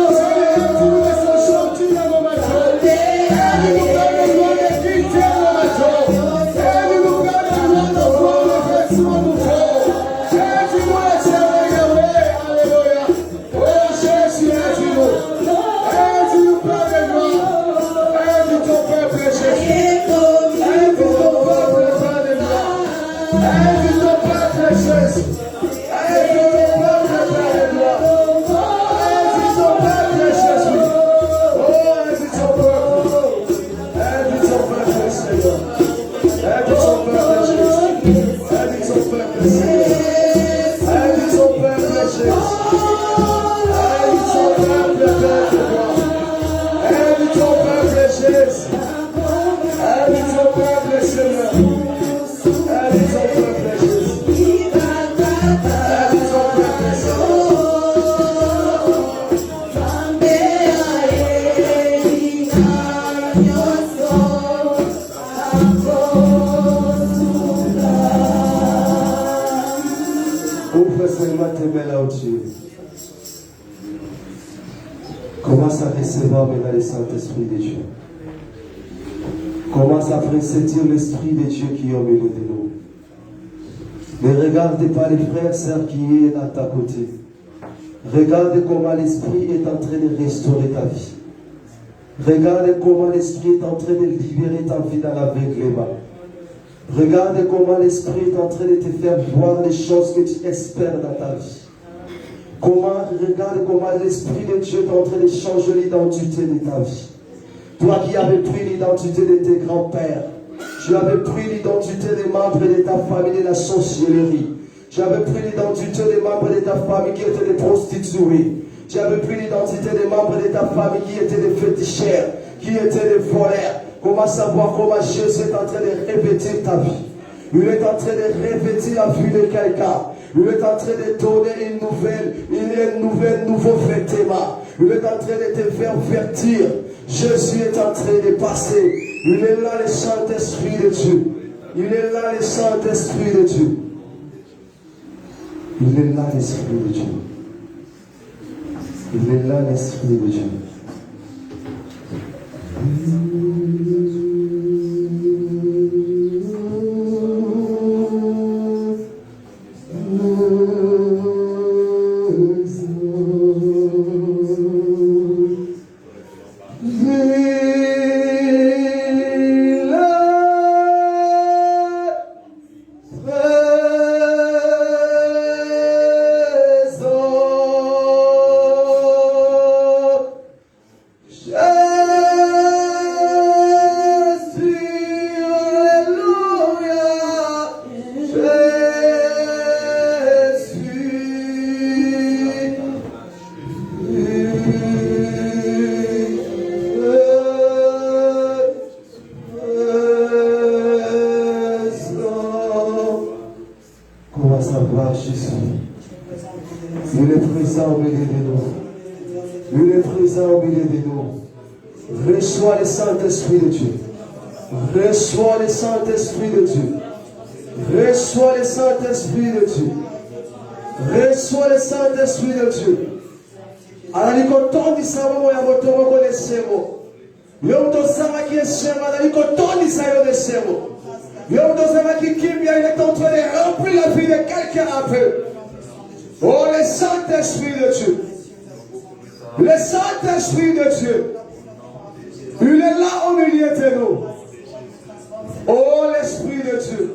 Seigneur, aide-nous à s'en sortir dans nos bateaux. Aide-nous, Père de gloire, de quitter nos bateaux. Aide-nous, Père de gloire, de voir le vêtement nous faut. Aide-nous à servir Yahweh. Alléluia. Oh, Jésus, aide-nous. Aide-nous, Père de gloire. Aide ton peuple, Jésus. Aide ton peuple, Père de gloire. Aide ton peuple, Jésus. Aide ton peuple, Ouvre seulement tes mains là où tu es. Commence à recevoir maintenant le Saint-Esprit de Dieu. Commence à pressentir l'Esprit de Dieu qui est au milieu de nous. Ne regarde pas les frères et sœurs qui sont à ta côté. Regarde comment l'Esprit est en train de restaurer ta vie. Regarde comment l'Esprit est en train de libérer ta vie dans l'aveuglement. Regarde comment l'Esprit est en train de te faire voir les choses que tu espères dans ta vie. Regarde comment l'Esprit de Dieu est en train de changer l'identité de ta vie. Toi qui avais pris l'identité de tes grands-pères, tu avais pris l'identité des membres de ta famille de la sorcellerie. Tu avais pris l'identité des membres de ta famille qui étaient des prostituées. Tu avais pris l'identité des membres de ta famille qui étaient des féticheurs, qui étaient des voleurs. Comment savoir comment Jésus est en train de revêtir ta vie? Il est en train de revêtir la vie de quelqu'un. Il est en train de donner nouveau vêtement. Il est en train de te faire vertir. Jésus est en train de passer. Il est là le Saint-Esprit de Dieu. Il est là le Saint-Esprit de Dieu. Il est là l'Esprit de Dieu. Il est là l'Esprit de Dieu. Reçois le Saint-Esprit de Dieu. Reçois le Saint-Esprit de Dieu. Reçois le Saint-Esprit de Dieu. Reçois le Saint-Esprit de Dieu. Analikotondisa mambo ya motoroko lesemo. Yomtosama qui est chez moi, analikotondisa yo lesemo. Yomtosama qui kimia, il est en train de remplir la vie de quelqu'un un peu. Oh, le Saint-Esprit de Dieu. Le Saint-Esprit de Dieu. Il est là au milieu de nous. Oh, l'Esprit de Dieu.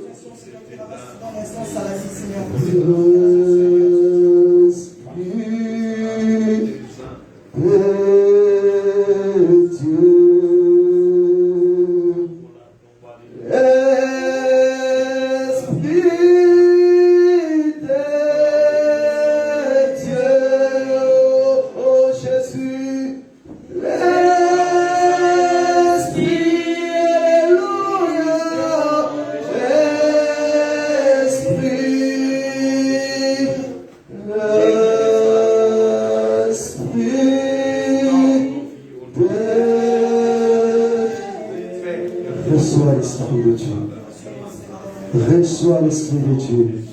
Reçois l'Esprit de Dieu.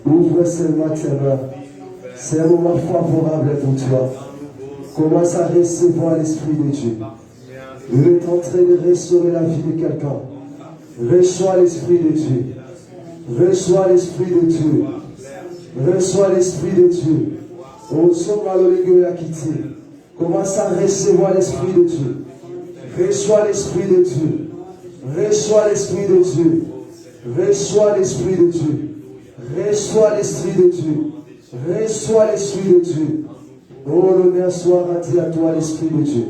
Ouvre seulement tes mains. C'est un moment favorable pour toi. Commence à recevoir l'Esprit de Dieu. Il est en train de restaurer la vie de quelqu'un. Reçois l'Esprit de Dieu. Reçois l'Esprit de Dieu. Reçois l'Esprit de Dieu. On sommes à l'oligue la quitter. Commence à recevoir l'Esprit de Dieu. Reçois l'Esprit de Dieu. Reçois l'Esprit de Dieu. Reçois l'Esprit de Dieu. Reçois l'Esprit de Dieu. Reçois l'Esprit de Dieu. Oh, l'honneur soit rendu à toi, l'Esprit de Dieu.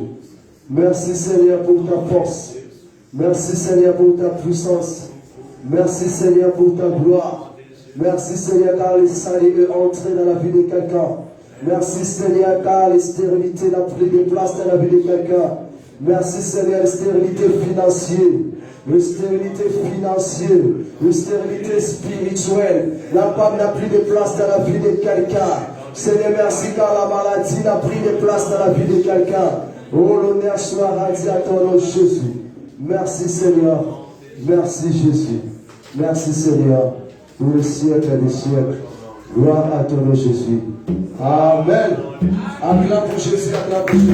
Merci Seigneur pour ta force. Merci Seigneur pour ta puissance. Merci Seigneur pour ta gloire. Merci Seigneur car le salut est entré dans la vie de quelqu'un. Merci Seigneur car la stérilité n'a pris de place dans la vie de quelqu'un. Merci Seigneur, la stérilité financière. Une stérilité financière, une stérilité spirituelle. La femme n'a plus de place dans la vie de quelqu'un. Seigneur, merci car la maladie n'a pris de place dans la vie de quelqu'un. Oh, l'honneur soit rendu à ton nom, Jésus. Merci Seigneur. Merci Jésus. Merci Seigneur. Pour le siècle des siècles. Gloire à ton nom, Jésus. Amen. Acclame pour Jésus, acclame pour Jésus.